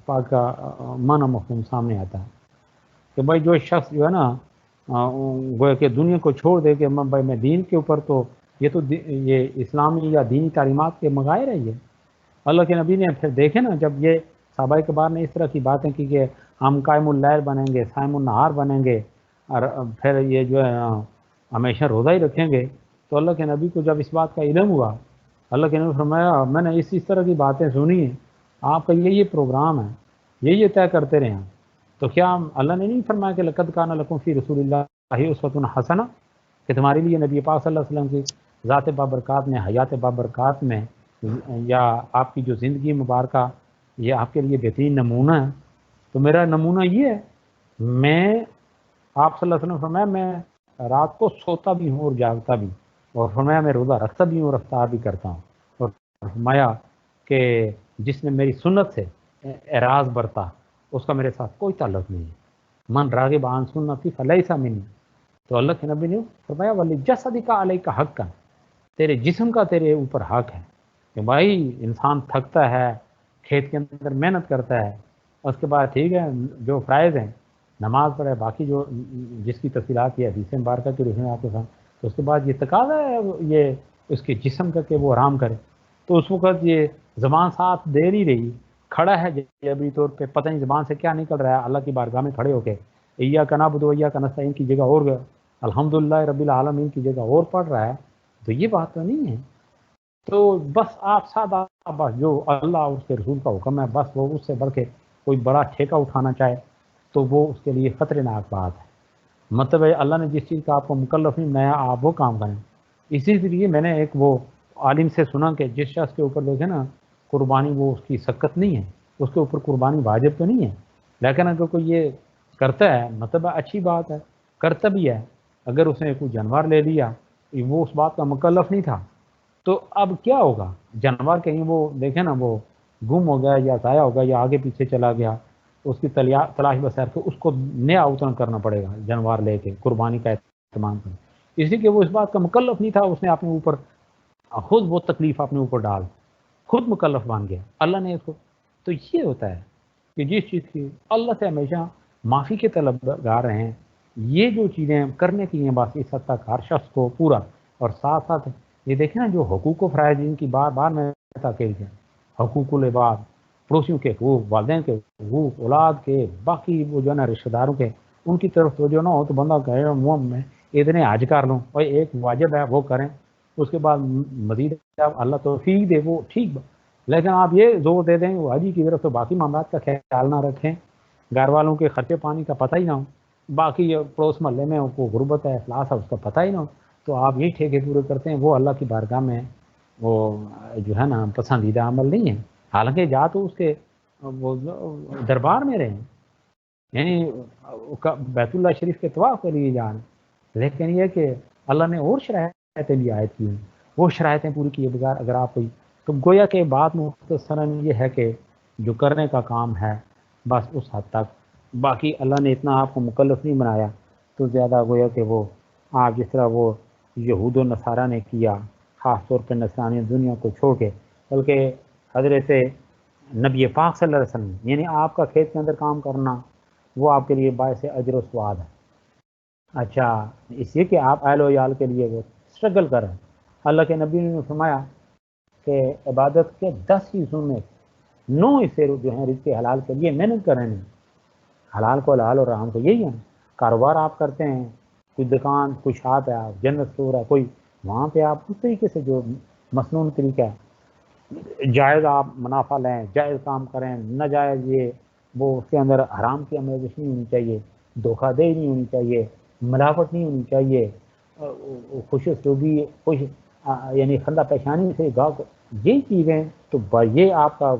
پاک کا معنی مفہوم سامنے آتا ہے کہ بھائی جو شخص جو ہے نا گویا کہ دنیا کو چھوڑ دے کہ بھائی میں دین کے اوپر، تو یہ اسلامی یا دینی تعلیمات کے مغائر ہے۔ یہ اللہ کے نبی نے پھر دیکھے نا جب یہ صحابہ کبار نے اس طرح کی باتیں کی کہ ہم قائم اللیل بنیں گے، صائم النہار بنیں گے، اور پھر یہ جو ہے ہمیشہ روزہ ہی رکھیں گے، تو اللہ کے نبی کو جب اس بات کا علم ہوا اللہ کے نبی فرمایا میں نے اس طرح کی باتیں سنی ہیں، آپ کا یہ پروگرام ہے، یہ طے کرتے رہے ہیں، تو کیا اللہ نے نہیں فرمایا کہ لقد کان لکم فی رسول اللہ اسوۃ حسنہ، کہ تمہارے لیے نبی پاک صلی اللہ علیہ وسلم کی ذات بابرکات میں، حیات بابرکات میں، یا آپ کی جو زندگی مبارکہ، یہ آپ کے لیے بہترین نمونہ ہے؟ تو میرا نمونہ یہ ہے، میں آپ صلی اللہ علیہ وسلم فرمایا میں رات کو سوتا بھی ہوں اور جاگتا بھی، اور فرمایا میں روزہ رکھتا بھی ہوں اور افطار بھی کرتا ہوں، اور فرمایا کہ جس نے میری سنت سے اعراض برتا اس کا میرے ساتھ کوئی تعلق نہیں ہے، من راغب عن سنتی فلیس منی۔ تو اللہ کے نبی نے فرمایا ولی جسدک علیک حق، تیرے جسم کا تیرے اوپر حق ہے، کہ بھائی انسان تھکتا ہے، کھیت کے اندر محنت کرتا ہے، اس کے بعد ٹھیک ہے جو فرائض ہیں نماز پڑھے، باقی جو جس کی تفصیلات یہ حدیث مبارکہ کی روشنی آپ کے ساتھ، تو اس کے بعد یہ تقاضا ہے یہ اس کے جسم کا کہ وہ آرام کرے، تو اس وقت یہ زبان ساتھ دے نہیں رہی، کھڑا ہے جبری طور پہ، پتہ نہیں زبان سے کیا نکل رہا ہے، اللہ کی بارگاہ میں کھڑے ہو کے ایاک نعبد و ایاک نستعین کی جگہ اور الحمدللہ رب العالمین کی جگہ اور پڑھ رہا ہے، تو یہ بات تو نہیں ہے۔ تو بس آپ سادہ، بس جو اللہ اور اس کے رسول کا حکم ہے بس وہ اس سے بڑھ کے کوئی بڑا ٹھیکہ اٹھانا چاہے تو وہ اس کے لیے خطرناک بات ہے۔ مطلب ہے اللہ نے جس چیز کا آپ کو مکلف نہیں بنایا آپ وہ کام کریں۔ اسی لیے میں نے ایک وہ عالم سے سنا کہ جس شخص کے اوپر دیکھیں نا قربانی وہ اس کی سکت نہیں ہے، اس کے اوپر قربانی واجب تو نہیں ہے، لیکن اگر کوئی یہ کرتا ہے مطلب اچھی بات ہے، کرتا بھی ہے، اگر اس نے کوئی جانور لے لیا وہ اس بات کا مکلف نہیں تھا، تو اب کیا ہوگا؟ جانور کہیں وہ دیکھیں نا وہ گم ہو گیا یا ضائع ہو گیا یا آگے پیچھے چلا گیا، اس کی تلاش بسیر تو اس کو نیا اوترن کرنا پڑے گا جانور لے کے قربانی کا اہتمام کریں، اس لیے کہ وہ اس بات کا مکلف نہیں تھا، اس نے اپنے اوپر خود وہ تکلیف اپنے اوپر ڈال خود مکلف بن گیا اللہ نے اس کو۔ تو یہ ہوتا ہے کہ جس چیز کی اللہ سے ہمیشہ معافی کے طلبگار ہیں، یہ جو چیزیں کرنے کی ہیں بس اس حد تک ہر شخص کو پورا، اور ساتھ ساتھ یہ دیکھیں نا جو حقوق و فرائض جن کی بار بار میں تاکید ہے، حقوق العباد، پڑوسیوں کے حقوق، والدین کے حقوق، اولاد کے، باقی وہ جو ہے نا رشتہ داروں کے، ان کی طرف توجہ نہ ہو تو بندہ کہے میں اتنے حج کر لوں، اور ایک واجب ہے وہ کریں، اس کے بعد مزید اللہ توفیق دے وہ ٹھیک، لیکن آپ یہ زور دے دیں وہ حجی کی طرف تو باقی معاملات کا خیال نہ رکھیں، گھر والوں کے خرچے پانی کا پتہ ہی نہ ہو، باقی پڑوس محلے میں کو غربت ہے افلاس ہے اس کا پتہ ہی نہ ہو، تو آپ یہی ٹھیکے پورے کرتے ہیں، وہ اللہ کی بارگاہ میں وہ جو ہے نا پسندیدہ عمل نہیں ہے، حالانکہ جا تو اس کے وہ دربار میں رہیں، یعنی بیت اللہ شریف کے طواف کے لیے جا رہے ہیں، لیکن یہ کہ اللہ نے اور شرائطیں بھی عائد کی ہیں، وہ شرائطیں پوری کیے بغیر اگر آپ کوئی، تو گویا کہ بات مختصراً یہ ہے کہ جو کرنے کا کام ہے بس اس حد تک، باقی اللہ نے اتنا آپ کو مکلف نہیں بنایا، تو زیادہ گویا کہ وہ آپ جس طرح وہ یہود و نصارہ نے کیا، خاص طور پہ نصرانی دنیا کو چھوڑ کے، بلکہ حضرت نبی پاک صلی اللہ علیہ وسلم یعنی آپ کا کھیت کے اندر کام کرنا وہ آپ کے لیے باعث اجر و ثواب ہے، اچھا اس لیے کہ آپ اہل و عیال کے لیے وہ اسٹرگل کر رہے ہیں۔ اللہ کے نبی نے فرمایا کہ عبادت کے 10 حصوں میں 9 حصے جو ہیں رزق حلال کے لیے محنت کر رہے ہیں، حلال کو حلال اور حرام کو، یہی ہے کاروبار آپ کرتے ہیں، کوئی دکان کوئی شاپ ہے، آپ جنرل اسٹور ہے کوئی، وہاں پہ آپ اس طریقے سے جو مصنون طریقہ ہے جائز آپ منافع لیں، جائز کام کریں، ناجائز یہ وہ اس کے اندر حرام کی آمیزش نہیں ہونی چاہیے، دھوکہ دہی نہیں ہونی چاہیے، ملاوٹ نہیں ہونی چاہیے، خوش اسلوبی خوش یعنی خندہ پیشانی سے گاہ، یہی چیزیں تو یہ آپ کا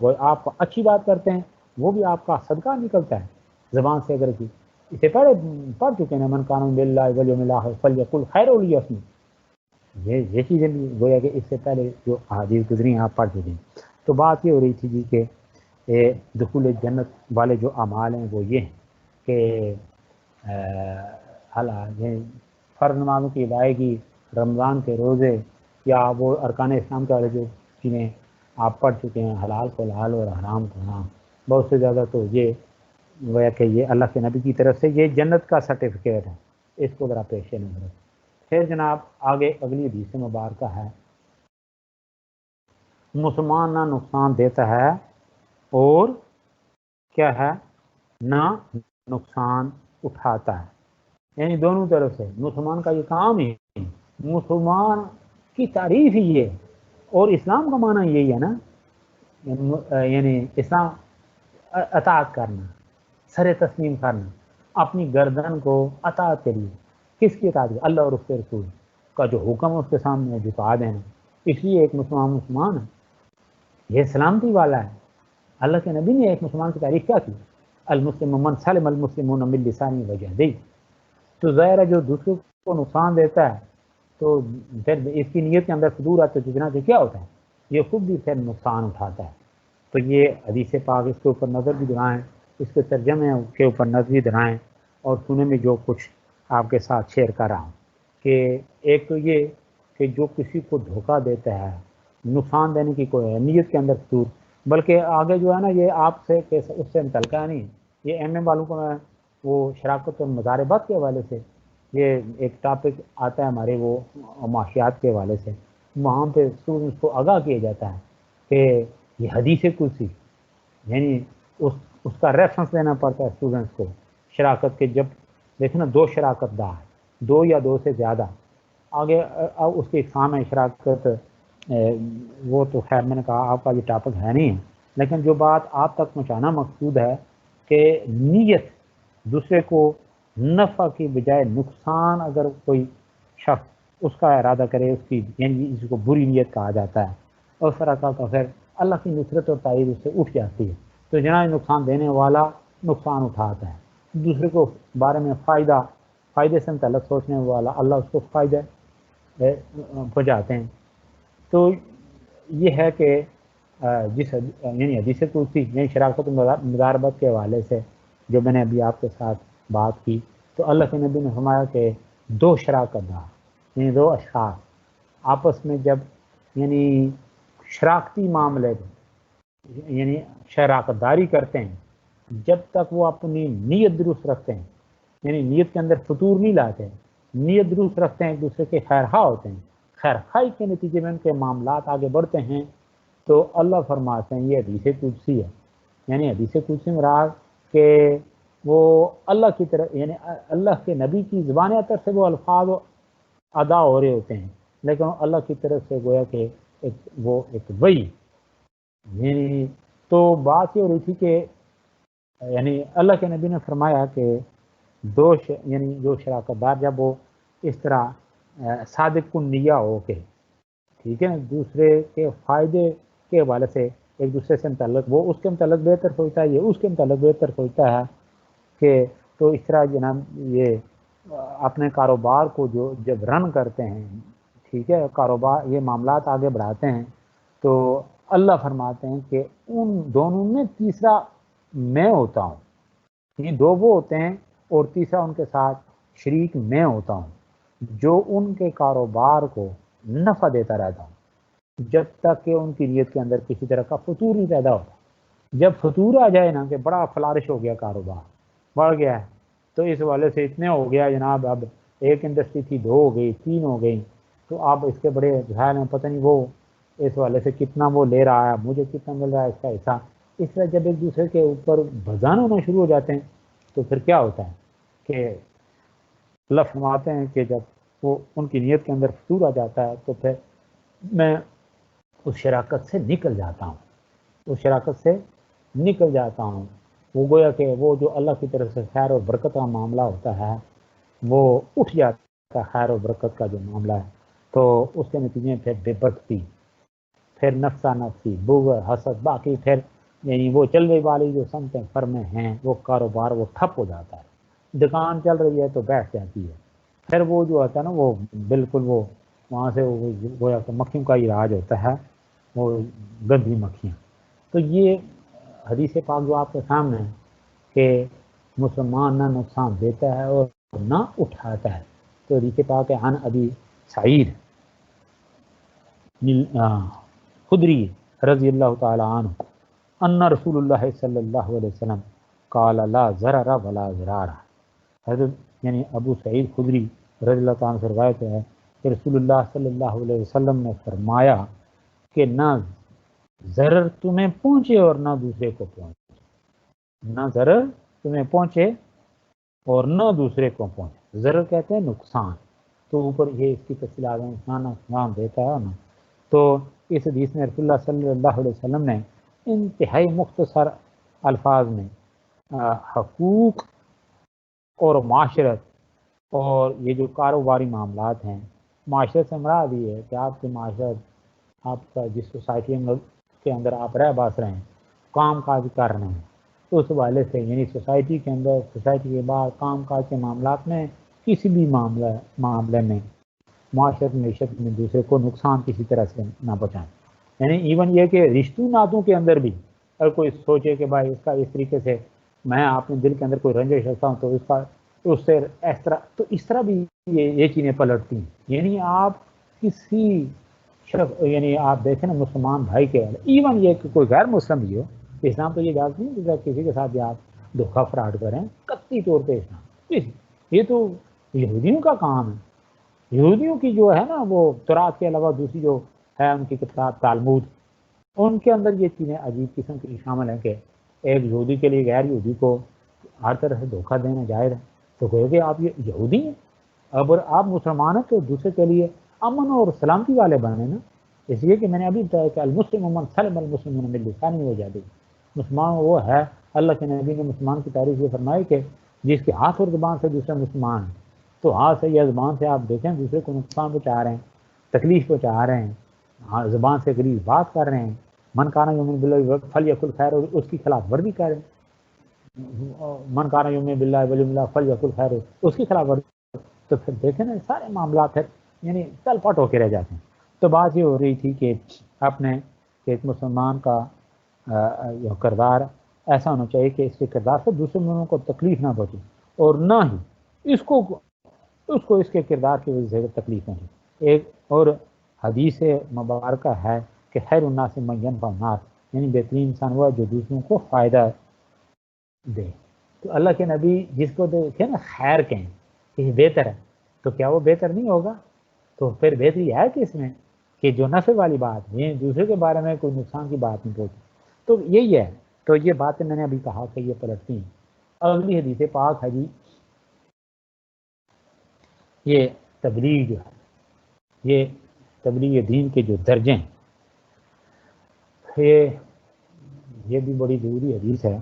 اچھی بات کرتے ہیں وہ بھی آپ کا صدقہ نکلتا ہے زبان سے، اگر کی اسے پہلے پڑھ چکے ہیں من کان باللہ والیوم الاخر فلیقل خیر لیصمت، یہ چیزیں بھی گویا کہ اس سے پہلے جو احادیث گزری ہیں آپ پڑھ چکے ہیں۔ تو بات یہ ہو رہی تھی جی کہ دخول جنت والے جو اعمال ہیں وہ یہ ہیں کہ فرض نمازوں کی ادائیگی، رمضان کے روزے، یا وہ ارکان اسلام کے والے جو چیزیں آپ پڑھ چکے ہیں، حلال کو حلال اور حرام کو حرام، بہت سے زیادہ تو یہ گویا کہ یہ اللہ کے نبی کی طرف سے یہ جنت کا سرٹیفکیٹ ہے، اس کو ذرا پیش نظر رکھیں۔ پھر جناب آگے اگلی حدیث مبارکہ ہے، مسلمان نہ نقصان دیتا ہے اور کیا ہے نہ نقصان اٹھاتا ہے، یعنی دونوں طرف سے مسلمان کا یہ کام ہی، مسلمان کی تعریف ہی یہ اور اسلام کا معنی یہی ہے نا، یعنی اسلام اطاعت کرنا، سر تسلیم کرنا، اپنی گردن کو اطاعت کے لیے. کس کی اطاعت؟ اللہ اور اس کے رسول کا جو حکم ہے اس کے سامنے جھکا دینا. اس لیے ایک مسلمان ہے، یہ سلامتی والا ہے. اللہ کے نبی نے ایک مسلمان کی تعریف کیا کی؟ المسلم من سلم المسلمون من لسانه ویدیہ. تو ظاہر ہے جو دوسروں کو نقصان دیتا ہے تو پھر اس کی نیت کے اندر فضول آتے جتنا سے کیا ہوتا ہے، یہ خود بھی پھر نقصان اٹھاتا ہے. تو یہ حدیث پاک اس کے اوپر نظر بھی دلائیں، اس کے ترجمے کے اوپر نظر بھی دلائیں، اور سنے میں جو کچھ آپ کے ساتھ شیئر کر رہا ہوں کہ ایک تو یہ کہ جو کسی کو دھوکہ دیتا ہے، نقصان دینے کی کوئی نیت کے اندر فضول، بلکہ آگے جو ہے نا یہ آپ سے اس سے متعلقہ نہیں، یہ ایم اے والوں کو میں وہ شراکت اور مضاربت کے حوالے سے یہ ایک ٹاپک آتا ہے ہمارے وہ معاشیات کے حوالے سے، وہاں پہ اسٹوڈنٹس کو آگاہ کیا جاتا ہے کہ یہ حدیث کرسی، یعنی اس کا ریفرنس دینا پڑتا ہے اسٹوڈنٹس کو شراکت کے. جب دیکھیں نا دو شراکت دار، دو یا دو سے زیادہ، آگے اس کی اقسام ہے شراکت، وہ تو خیر میں نے کہا آپ کا یہ ٹاپک ہے نہیں ہے، لیکن جو بات آپ تک پہنچانا مقصود ہے کہ نیت دوسرے کو نفع کی بجائے نقصان اگر کوئی شخص اس کا ارادہ کرے، اس کی یعنی اس کو بری نیت کہا جاتا ہے، اور اس طرح کا تو پھر اللہ کی نصرت اور تائید اس سے اٹھ جاتی ہے. تو جناب نقصان دینے والا نقصان اٹھاتا ہے، دوسرے کو بارے میں فائدے سے متعلق سوچنے والا اللہ اس کو فائدہ پہنچاتے ہیں. تو یہ ہے کہ جس یعنی حدیث کرسی یعنی شراکت مضاربت کے حوالے سے جو میں نے ابھی آپ کے ساتھ بات کی، تو اللہ کے نبی نے فرمایا کہ دو شراکت دار یعنی دو اشخاص آپس میں جب یعنی شراکتی معاملے یعنی شراکت داری کرتے ہیں، جب تک وہ اپنی نیت درست رکھتے ہیں، یعنی نیت کے اندر فطور نہیں لاتے، نیت درست رکھتے ہیں، ایک دوسرے کے خیر خواہ ہوتے ہیں، خیر خواہی کے نتیجے میں ان کے معاملات آگے بڑھتے ہیں، تو اللہ فرماتے ہیں یہ حدیث قدسی ہے. یعنی حدیث قدسی مراد کہ وہ اللہ کی طرف یعنی اللہ کے نبی کی زبان اطہر سے وہ الفاظ ادا ہو رہے ہوتے ہیں، لیکن اللہ کی طرف سے گویا کہ وہ ایک وحی. یعنی تو بات یہ ہو رہی تھی کہ یعنی اللہ کے نبی نے فرمایا کہ یعنی جو شراکت دار جب وہ اس طرح صادق النیہ ہو کے ٹھیک ہے دوسرے کے فائدے کے حوالے سے ایک دوسرے سے متعلق وہ اس کے متعلق بہتر سوچتا ہے، یہ اس کے متعلق بہتر سوچتا ہے کہ تو اس طرح جناب یہ اپنے کاروبار کو جو جب رن کرتے ہیں ٹھیک ہے کاروبار یہ معاملات آگے بڑھاتے ہیں، تو اللہ فرماتے ہیں کہ ان دونوں میں تیسرا میں ہوتا ہوں. یہ دو وہ ہوتے ہیں اور تیسرا ان کے ساتھ شریک میں ہوتا ہوں جو ان کے کاروبار کو نفع دیتا رہتا ہوں جب تک کہ ان کی نیت کے اندر کسی طرح کا فطور نہیں پیدا ہوتا. جب فطور آ جائے نا کہ بڑا فلارش ہو گیا کاروبار بڑھ گیا ہے، تو اس والے سے اتنے ہو گیا جناب، اب ایک انڈسٹری تھی 2 ہو گئی 3 ہو گئی، تو آپ اس کے بڑے ذہن میں پتہ نہیں وہ اس والے سے کتنا وہ لے رہا ہے، مجھے کتنا مل رہا ہے اس کا حصہ. اس طرح جب ایک دوسرے کے اوپر بھزان ہونا شروع ہو جاتے ہیں تو پھر کیا ہوتا ہے کہ اللہ فرماتے ہیں کہ جب وہ ان کی نیت کے اندر فطور آ جاتا ہے تو پھر میں اس شراکت سے نکل جاتا ہوں، اس شراکت سے نکل جاتا ہوں. وہ گویا کہ وہ جو اللہ کی طرف سے خیر و برکت کا معاملہ ہوتا ہے وہ اٹھ جاتا ہے، خیر و برکت کا جو معاملہ ہے، تو اس کے نتیجے میں پھر بے برکتی، پھر نفسا نفسی، بغض، حسد، باقی پھر یعنی وہ چلنے والی جو سمتیں فرمیں ہیں وہ کاروبار وہ ٹھپ ہو جاتا ہے. دکان چل رہی ہے تو بیٹھ جاتی ہے، پھر وہ جو ہوتا ہے نا وہ بالکل وہ وہاں سے گویا کہ مکھیوں کا ہی راج ہوتا ہے، وہ گندی مکھیاں. تو یہ حدیث پاک جو آپ کے سامنے ہے کہ مسلمان نہ نقصان دیتا ہے اور نہ اٹھاتا ہے. تو حدیث پاک ہے عن ابی سعید خدری رضی اللہ تعالی عنہ ان رسول اللہ صلی اللہ علیہ وسلم قال لا ضرر ولا ضرار. حضرت یعنی ابو سعید خدری رضی اللہ تعالیٰ سے روایت ہے کہ رسول اللہ صلی اللہ علیہ وسلم نے فرمایا کہ نہ ضرر تمہیں پہنچے اور نہ دوسرے کو پہنچے، نہ ضرر تمہیں پہنچے اور نہ دوسرے کو پہنچے. ضرر کہتے ہیں نقصان، تو اوپر یہ اس کی تفصیلات نقصان دیتا ہے نا. تو اس حدیث میں رسول اللہ صلی اللہ علیہ وسلم نے انتہائی مختصر الفاظ میں حقوق اور معاشرت اور یہ جو کاروباری معاملات ہیں، معاشرت سے مراد یہ ہے کہ آپ کی معاشرت، آپ کا جس سوسائٹی کے اندر آپ رہ بس رہے ہیں، کام کاج کر رہے ہیں، تو اس حوالے سے یعنی سوسائٹی کے اندر، سوسائٹی کے باہر کام کاج کے معاملات میں کسی بھی معاملے میں معاشرت معیشت میں دوسرے کو نقصان کسی طرح سے نہ پہنچائیں. یعنی ایون یہ کہ رشتوں ناتوں کے اندر بھی اگر کوئی سوچے کہ بھائی اس کا اس طریقے سے میں اپنے دل کے اندر کوئی رنجش رکھتا ہوں تو اس سے اس طرح بھی یہ چیزیں پلٹتی ہیں. یعنی آپ کسی شخص، یعنی آپ دیکھیں نا مسلمان بھائی کے ایون یہ کہ کوئی غیر مسلم بھی ہو، اسلام تو یہ اجازت نہیں دیتا کسی کے ساتھ بھی آپ دھوکہ فراڈ کریں، قطعی طور پہ اسلام، یہ تو یہودیوں کا کام ہے. یہودیوں کی جو ہے نا وہ تورات کے علاوہ دوسری جو ہے ان کی کتاب تالمود، ان کے اندر یہ چیزیں عجیب قسم کی شامل ہیں کہ ایک یہودی کے لیے غیر یہودی کو ہر طرح سے دھوکہ دینا جائز ہے. تو کہو کہ آپ یہ یہودی ہیں، اگر آپ مسلمان ہیں تو دوسرے کے لیے امن اور سلامتی والے بنے نا. اس لیے کہ میں نے ابھی بتایا کہ المسلم من سلم المسلمون من لسانه ويده، مسلمان وہ ہے، اللہ کے نبی نے مسلمان کی تعریف یہ فرمائی کہ جس کے ہاتھ اور زبان سے دوسرے مسلمان ہیں. تو ہاتھ سے یا زبان سے آپ دیکھیں دوسرے کو نقصان پہنچا رہے ہیں، تکلیف پہنچا رہے ہیں، زبان سے غلیظ بات کر رہے ہیں، من کانا یؤمن باللہ فلیقل خیر، اور اس کی خلاف ورزی کر رہے ہیں، من کانا یؤمن باللہ والیوم الاخر فلیقل خیر، اس کی خلاف ورزی. تو پھر دیکھیں نا سارے معاملات پھر یعنی تل پٹ ہو کے رہ جاتے ہیں. تو بات یہ ہو رہی تھی کہ اپنے ایک مسلمان کا کردار ایسا ہونا چاہیے کہ اس کے کردار سے دوسرے لوگوں کو تکلیف نہ پہنچے، اور نہ ہی اس کو اس کے کردار کی وجہ سے تکلیف پہنچے. ایک اور حدیث مبارکہ ہے کہ خیر الناس من ینفع الناس، یعنی بہترین انسان وہ جو دوسروں کو فائدہ دے. تو اللہ کے نبی جس کو دیکھیں نا خیر کہیں کہ بہتر ہے، تو کیا وہ بہتر نہیں ہوگا؟ تو پھر بہتری ہے کہ اس میں کہ جو نفع والی بات ہے، دوسرے کے بارے میں کوئی نقصان کی بات نہیں پہنچی. تو یہی ہے. تو یہ باتیں میں نے ابھی کہا کہ یہ پلٹتی ہیں. اگلی حدیث پاک ہے جی، یہ تبلیغ جو ہے، یہ تبلیغ دین کے جو درجے ہیں، یہ بھی بڑی ضروری حدیث ہے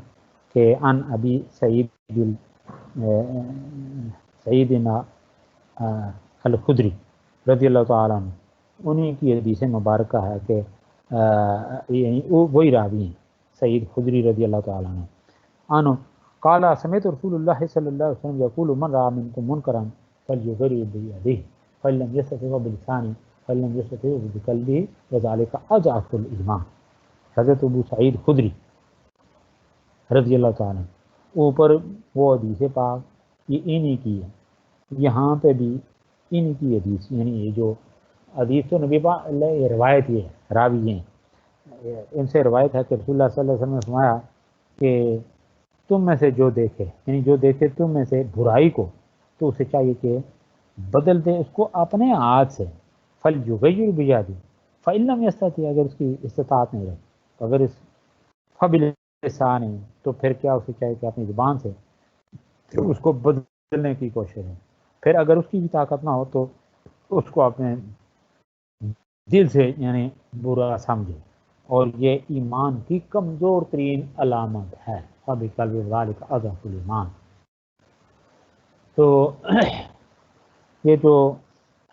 کہ ان ابی سیدنا الخدری رضی اللہ تعالیٰ عنہ، انہی کی حدیث مبارکہ ہے کہ یعنی وہی راوی ہیں سعید خدری رضی اللہ تعالیٰ عنہ قال سمعت رسول اللہ صلی اللہ علیہ وسلم یقول من رأى منکم منکرا فلیغیرہ بیدہ فإن لم یستطع فبلسانہ فإن لم یستطع فبقلبہ وذلک اضعف الایمان. حضرت ابو سعید خدری رضی اللہ تعالیٰ اوپر وہ حدیث پاک یہ انہی کی ہے، یہاں پہ بھی انہی کی حدیث، یعنی یہ جو حدیث تو نبی پاک روایت یہ ہے، راوی ہیں ان سے روایت ہے کہ رسول اللہ صلی اللہ علیہ وسلم نے فرمایا کہ تم میں سے جو دیکھے، یعنی جو دیکھے تم میں سے برائی کو، تو اسے چاہیے کہ بدل دے اس کو اپنے ہاتھ سے. فلیغیر بیدہ فإن لم یستطع، اگر اس کی استطاعت نہیں رہے، اگر اس فبلسان ہے تو پھر کیا اسے چاہیے کہ اپنی زبان سے اس کو بدلنے کی کوشش ہے. پھر اگر اس کی بھی طاقت نہ ہو تو اس کو اپنے دل سے یعنی برا سمجھے، اور یہ ایمان کی کمزور ترین علامت ہے. فبقلبہ ذلک اضعف الایمان. تو یہ جو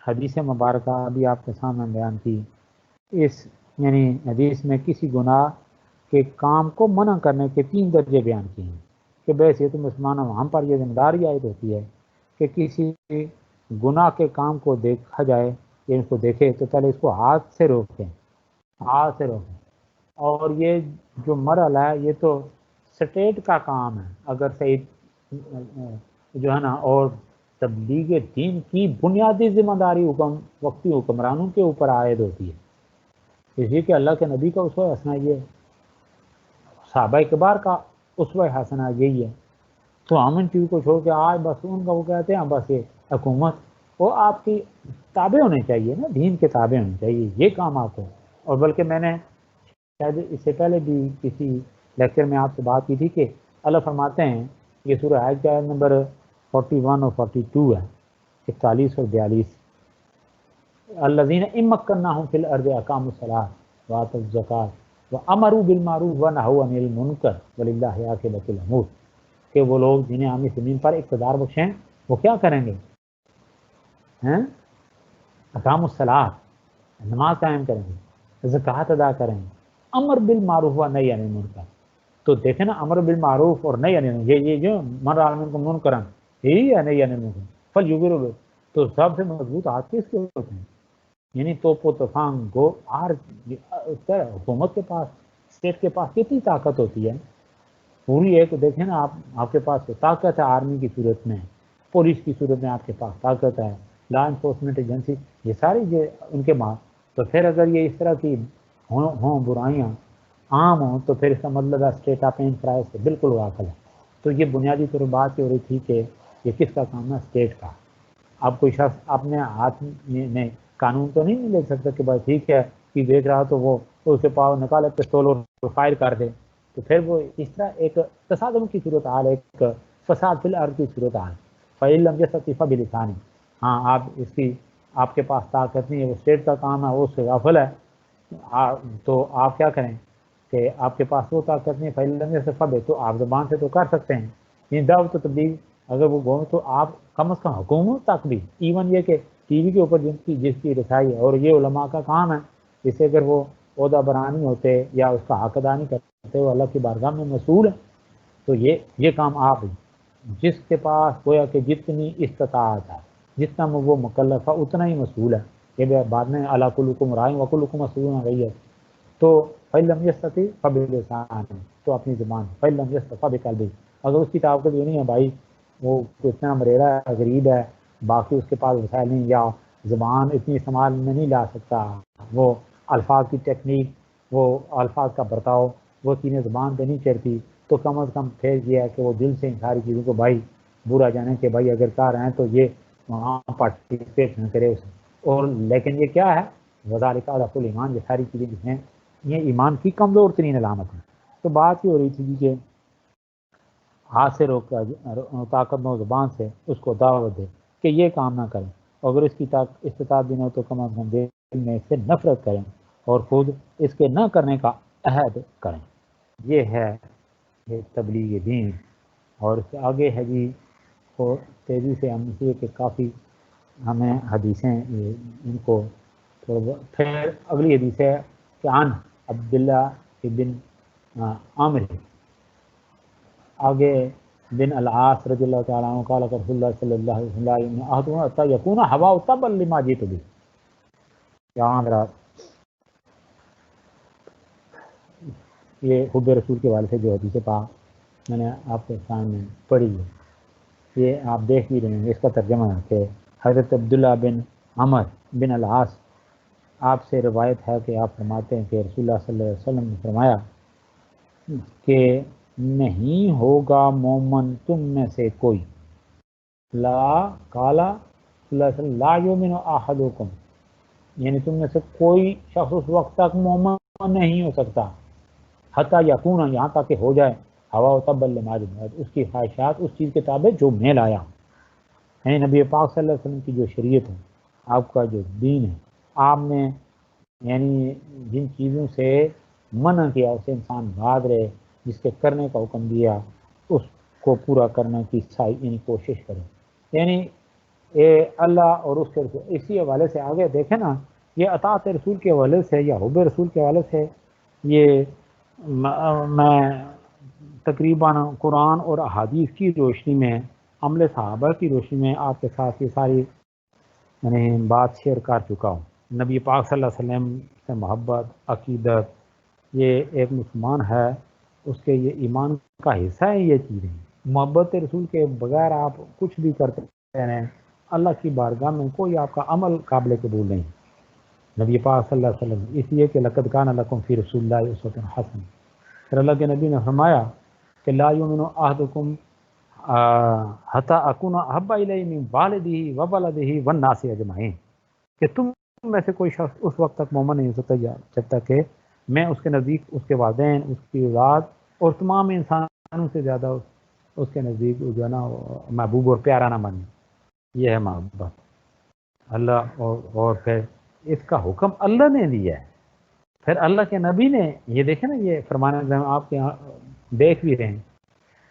حدیث مبارکہ ابھی آپ کے سامنے بیان کی، اس یعنی حدیث میں کسی گناہ کے کام کو منع کرنے کے 3 درجے بیان کیے ہیں کہ ویسے تو مسلمانوں ہم پر یہ ذمہ داری عائد ہوتی ہے کہ کسی گناہ کے کام کو دیکھا جائے یا اس کو دیکھے تو پہلے اس کو ہاتھ سے روکیں، ہاتھ سے روکیں. اور یہ جو مرحلہ ہے یہ تو سٹیٹ کا کام ہے، اگر صحیح جو ہے نا، اور تبلیغ دین کی بنیادی ذمہ داری وقتی حکمرانوں کے اوپر عائد ہوتی ہے. اس لیے کہ اللہ کے نبی کا اسوہ حسنہ یہ ہے، صحابہ کبار کا اسوہ حسنہ یہی ہے. تو ہم ان چیزوں کو چھوڑ کے آج بس ان کا وہ کہتے ہیں بس یہ حکومت، وہ آپ کی تابع ہونے چاہیے نا، دین کے تابع ہونے چاہیے، یہ کام آپ کو. اور بلکہ میں نے شاید اس سے پہلے بھی کسی لیکچر میں آپ سے بات کی تھی کہ اللہ فرماتے ہیں، یہ سورہ حج کا نمبر 41 اور 42 ہے، 41 اور 42، الذین ان مکناہم فی الارض اقاموا الصلاۃ وآتوا الزکاۃ وامروا بالمعروف ونہوا عن المنکر وللہ عاقبۃ الامور، کہ وہ لوگ جنہیں ہم اس زمین پر اقتدار بخشیں وہ کیا کریں گے؟ اقاموا الصلاۃ، نماز قائم کریں گے، زکوٰۃ ادا کریں گے، امر بالمعروف و نہی عن المنکر۔ تو دیکھیں نا، امر بالمعروف اور نہی عن المنکر، یہ جو من رأى منکم منکرا، یہی ہے نہی عن المنکر فلیغیرہ بہ۔ تو سب سے مضبوط ہاتھ کس کے ہوتے ہیں؟ یعنی توپ و تفنگ گو ہر حکومت کے پاس، اسٹیٹ کے پاس کتنی طاقت ہوتی ہے پوری ایک، دیکھیں نا آپ کے پاس طاقت ہے آرمی کی صورت میں، پولیس کی صورت میں آپ کے پاس طاقت ہے، لا انفورسمنٹ ایجنسی، یہ ساری یہ ان کے ماں۔ تو پھر اگر یہ اس طرح کی ہوں برائیاں عام ہوں تو پھر اس کا مطلب ہے اسٹیٹ آف انفرائز سے بالکل واقع ہے۔ تو یہ بنیادی طور بات یہ ہو رہی تھی کہ یہ کس کا کام ہے؟ اسٹیٹ کا۔ اب کوئی شخص اپنے ہاتھ میں قانون تو نہیں لے سکتا کہ بھائی ٹھیک ہے کہ دیکھ رہا تو وہ اسے پاؤ نکالے پستول اور فائر کر دے، تو پھر وہ اس طرح ایک تصادم کی صورت حال، ایک فساد فی الارض کی صورت حال۔ فَإِن لَمْ يَسْتَطِعْ فَبِلِسَانِهِ، ہاں آپ کے پاس طاقت نہیں ہے، وہ اسٹیٹ کا کام ہے، وہ اس سے غافل ہے، تو آپ کیا کریں کہ آپ کے پاس وہ طاقت نہیں، فَإِن لَمْ يَسْتَطِعْ فَبِلِسَانِهِ، تو آپ زبان سے تو کر سکتے ہیں یہ دعوت و تبلیغ، اگر وہ گو تو آپ کم از کم حکومت تک بھی، ایون یہ کہ ٹی وی کے اوپر جس کی رسائی ہے، اور یہ علماء کا کام ہے، جسے اگر وہ عہدہ برانی ہوتے یا اس کا حق ادا نہیں کرتے وہ اللہ کی بارگاہ میں مسئول ہے، تو یہ کام آپ جس کے پاس گویا کہ جتنی استطاعت ہے، جتنا وہ مکلف ہے اتنا ہی مسئول ہے۔ یہ بعد میں اعلیٰ کلکم راع وکلکم مسئول عن رعیت، تو فَإِن لَمْ يَسْتَطِعْ فَبِلِسَانِهِ، تو اپنی زبان، فَإِن لَمْ يَسْتَطِعْ فَبِقَلْبِهِ، اگر اس کی طاقت یہ نہیں ہے بھائی، وہ اتنا مریرا ہے، غریب ہے، باقی اس کے پاس وسائل نہیں، یا زبان اتنی استعمال میں نہیں لا سکتا، وہ الفاظ کی ٹیکنیک، وہ الفاظ کا برتاؤ، وہ چیزیں زبان پہ نہیں چڑھتی، تو کم از کم پھر یہ ہے کہ وہ دل سے ان ساری چیزوں کو بھائی برا جانے کہ بھائی اگر کر رہے ہیں تو یہ وہاں پارٹیسپیٹ نہ کرے اسے، اور لیکن یہ کیا ہے؟ وذالک اضعف الایمان، یہ ساری چیزیں جو ہیں یہ ایمان کی کمزور ترین علامت ہے۔ تو بات یہ ہو رہی تھی کہ ہاتھ سے روک کر طاقت نو زبان سے اس کو دعوت دے کہ یہ کام نہ کریں، اگر اس کی استطاعت بھی نہ ہو تو کم از کم دل میں اس سے نفرت کریں اور خود اس کے نہ کرنے کا عہد کریں۔ یہ ہے تبلیغ دین۔ اور اس سے آگے ہے جی، کو تیزی سے ہم اس لیے کہ کافی ہمیں حدیثیں ان کو پھر اگلی حدیث ہے کہ عن عبداللہ بن عامر، آگے بن العاص رضی اللہ تعالیٰ عنہ قال رسول اللہ صلی اللہ علیہ وسلم احدنا حتی یکون ہوا طبا لما جئت به، یہاں ذرا یہ حب رسول کے والے سے جو حدیث پاک میں نے آپ کے سامنے پڑھی ہے، یہ آپ دیکھ بھی رہے ہیں، اس کا ترجمہ ہے کہ حضرت عبداللہ بن عمر بن العاص آپ سے روایت ہے کہ آپ فرماتے ہیں کہ رسول اللہ صلی اللہ علیہ وسلم نے فرمایا کہ نہیں ہوگا مومن تم میں سے کوئی، لا کالا صلی اللہ علیہ وسلم لا یؤمن احدکم، یعنی تم میں سے کوئی شخص اس وقت تک مومن نہیں ہو سکتا حتی یکون، یہاں تک کہ ہو جائے ہوا طبا لما جئت، اس کی خواہشات اس چیز کے تابع جو میں لایا ہوں، یعنی نبی پاک صلی اللہ علیہ وسلم کی جو شریعت ہے، آپ کا جو دین ہے، آپ نے یعنی جن چیزوں سے منع کیا اسے انسان بھاگ رہے، جس کے کرنے کا حکم دیا اس کو پورا کرنے کی یعنی کوشش کرے، یعنی اللہ اور اس کے رسول، اسی حوالے سے آگے دیکھیں نا، یہ اطاعت رسول کے حوالے سے یا حب رسول کے حوالے سے، یہ میں تقریباً قرآن اور احادیث کی روشنی میں، عمل صحابہ کی روشنی میں آپ کے ساتھ یہ ساری یعنی بات شیئر کر چکا ہوں۔ نبی پاک صلی اللہ علیہ وسلم سے محبت، عقیدت، یہ ایک مسلمان ہے اس کے یہ ایمان کا حصہ ہے، یہ چیزیں محبت رسول کے بغیر آپ کچھ بھی کرتے رہیں، اللہ کی بارگاہ میں کوئی آپ کا عمل قابل قبول نہیں۔ نبی پاک صلی اللہ علیہ وسلم، اس لیے کہ لقد کان لکم فی رسول اللہ اسوۃ حسنہ، پھر اللہ کے نبی نے فرمایا کہ لا یؤمن احدکم حتی اکون احب الیہ من والدہ وولدہ والناس اجمعین، کہ تم میں سے کوئی شخص اس وقت تک مومن نہیں ہو سکتا جب تک کہ میں اس کے نزدیک اس کے والدین، اس کی اولاد اور تمام انسانوں سے زیادہ اس کے نزدیک جو ہے نا محبوب اور پیارا نہ بنے۔ یہ ہے محبت اللہ، اور پھر اس کا حکم اللہ نے دیا ہے، پھر اللہ کے نبی نے یہ دیکھیں نا، یہ فرمان آپ کے دیکھ بھی رہے ہیں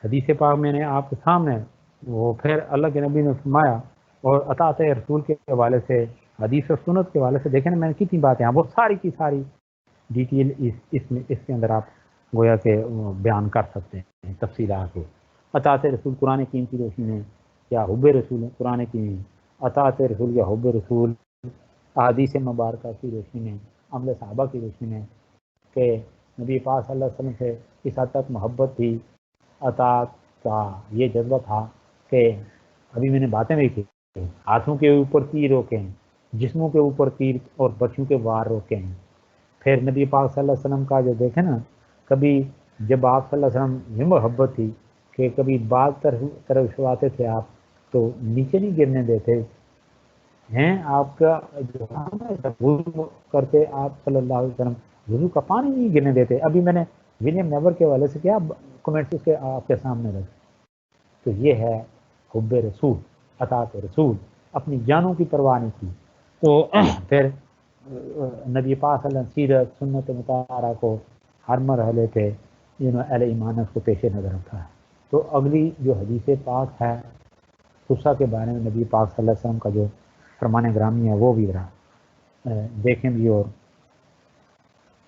حدیث پاک میں نے آپ کے سامنے، وہ پھر اللہ کے نبی نے فرمایا، اور اطاعت رسول کے حوالے سے، حدیث و سنت کے حوالے سے دیکھیں نا میں نے کتنی باتیں ہیں، وہ ساری کی ساری ڈیٹیل اس کے اندر آپ گویا کہ بیان کر سکتے ہیں تفصیلات کو۔ اطاعت رسول قرآن کریم کی روشنی میں، یا حب رسول قرآن کریم، اطاعت رسول یا حب رسول احادیث مبارکہ کی روشنی میں، عمل صحابہ کی روشنی میں، کہ نبی پاک صلی اللہ علیہ وسلم سے اس حد تک محبت تھی، اطاعت کا یہ جذبہ تھا کہ ابھی میں نے باتیں دیکھی، ہاتھوں کے اوپر تیر روکے ہیں، جسموں کے اوپر تیر اور بچوں کے وار روکے ہیں۔ پھر نبی پاک صلی اللہ علیہ وسلم کا جو دیکھیں نا، کبھی جب آپ صلی اللہ علیہ وسلم یہ محبت تھی کہ کبھی بعض طرف آتے تھے آپ تو نیچے نہیں گرنے دیتے ہیں، آپ کا جو وضو کرتے آپ صلی اللہ علیہ وسلم وضو کا پانی نہیں گرنے دیتے۔ ابھی میں نے ولیم نیور کے حوالے سے کیا کمنٹس اس کے آپ کے سامنے رکھے۔ تو یہ ہے حب رسول، اطاعت رسول، اپنی جانوں کی پرواہ نہیں کی۔ تو پھر نبی پاک صلی اللہ علیہ وسلم سیرت سنت مطالعہ کو ہر مرحلے پہ اہل ایمان نے اس کو پیش نظر رکھا ہے۔ تو اگلی جو حدیث پاک ہے غصہ کے بارے میں نبی پاک صلی اللہ علیہ وسلم کا جو فرمان گرامی ہے وہ بھی رہا دیکھیں بھی، اور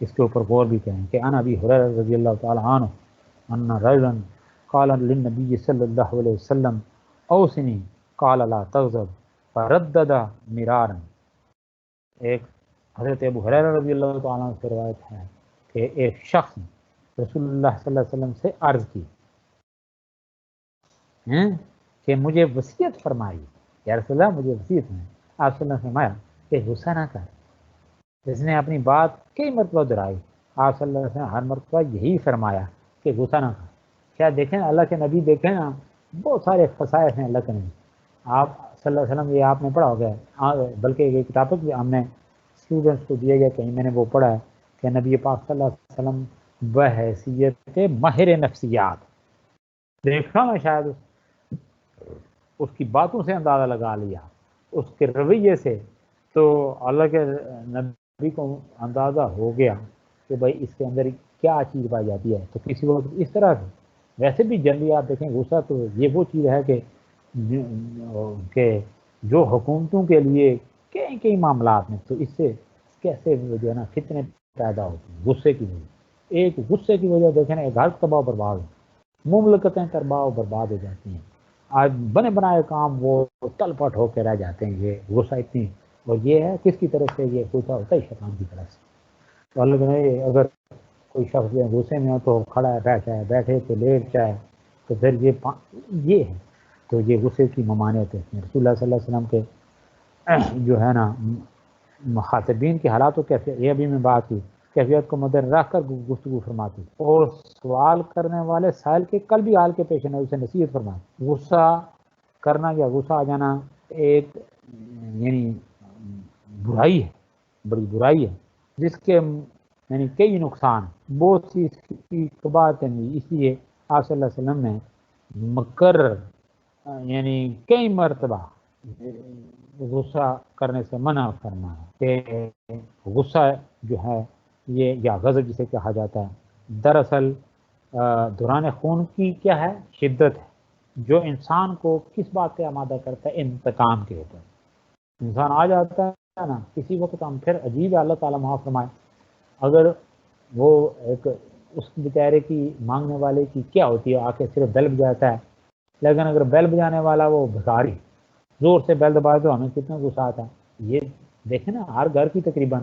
اس کے اوپر غور بھی کریں کہ انا ابی ہریرہ رضی اللہ تعالی عنہ ان رجلا قال للنبی صلی اللہ علیہ وسلم اوصنی قال لا تغضب فردد مرارا۔ ایک حضرت ابو ہریرہ رضی اللہ تعالیٰ عنہ سے روایت ہے کہ ایک شخص رسول اللہ صلی اللہ علیہ وسلم سے عرض کی کہ مجھے وصیت فرمائی، یا رسول اللہ مجھے وصیت ہے۔ آپ صلی اللہ علیہ وسلم نے فرمایا کہ غصہ نہ کر۔ جس نے اپنی بات کئی مرتبہ دہرائی، آپ صلی اللہ علیہ وسلم ہر مرتبہ یہی فرمایا کہ غصہ نہ کر۔ کیا دیکھیں اللہ کے نبی، دیکھیں نا بہت سارے خصائص ہیں اللہ کے نبی۔ آپ صلی اللہ علیہ وسلم یہ آپ نے پڑھا ہوگا، بلکہ یہ ٹاپک بھی ہم نے اسٹوڈنٹس کو دیا گیا، کہیں میں نے وہ پڑھا ہے کہ نبی پاک صلی اللہ علیہ وسلم بحیثیت ماہر نفسیات، دیکھا میں شاید اس کی باتوں سے اندازہ لگا لیا، اس کے رویے سے، تو اللہ کے نبی کو اندازہ ہو گیا کہ بھائی اس کے اندر کیا چیز پائی جاتی ہے۔ تو کسی وقت اس طرح سے، ویسے بھی جنرلی آپ دیکھیں غصہ تو یہ وہ چیز ہے کہ جو حکومتوں کے لیے کئی معاملات میں، تو اس سے کیسے جو ہے نا فتنے پیدا ہوتے ہیں غصے کی وجہ۔ ایک غصے کی وجہ دیکھیں نا ایک گھر تباہ و برباد ہو، مملکتیں تباہ و برباد ہو جاتی ہیں، آج بنے بنائے کام وہ تل پٹ ہو کے رہ جاتے ہیں۔ یہ غصہ اتنی، اور یہ ہے کس کی طرف سے؟ یہ غصہ ہوتا ہے شیطان کی طرف سے۔ تو اللہ نے اگر کوئی شخص غصے میں ہو تو کھڑا ہے، بیٹھ جائے، بیٹھے تو لیٹ جائے، تو پھر یہ ہے۔ تو یہ غصے کی ممانعت ہے۔ رسول اللہ صلی اللہ علیہ وسلم کے جو ہے نا مخاطبین کے حالات و کیفیت، یہ ابھی میں بات کی، کیفیت کو مد رکھ کر گفتگو فرماتی، اور سوال کرنے والے سائل کے قلبی حال کے پیش نظر سے نصیحت فرماتی۔ غصہ کرنا یا غصہ آ جانا ایک یعنی برائی ہے، بڑی برائی ہے، جس کے یعنی کئی نقصان، بہت سی اس کی قباحتیں ہیں۔ اس لیے آپ صلی اللہ علیہ وسلم نے مقرر یعنی کئی مرتبہ غصہ کرنے سے منع فرما ہے کہ غصہ جو ہے یہ یا غضب جسے کہا جاتا ہے، دراصل دوران خون کی کیا ہے شدت ہے، جو انسان کو کس بات پہ آمادہ کرتا ہے؟ انتقام کے اوپر انسان آ جاتا ہے نا کسی وقت۔ ہم پھر عجیب ہے، اللہ تعالیٰ معاف فرمائے، اگر وہ ایک اس بیچارے کی مانگنے والے کی کیا ہوتی ہے، آ کے صرف بیل بجاتا ہے، لیکن اگر بیل بجانے والا وہ بھکاری زور سے بیل دبائے تو ہمیں کتنا غصہ آتا ہے۔ یہ دیکھیں نا ہر گھر کی تقریباً،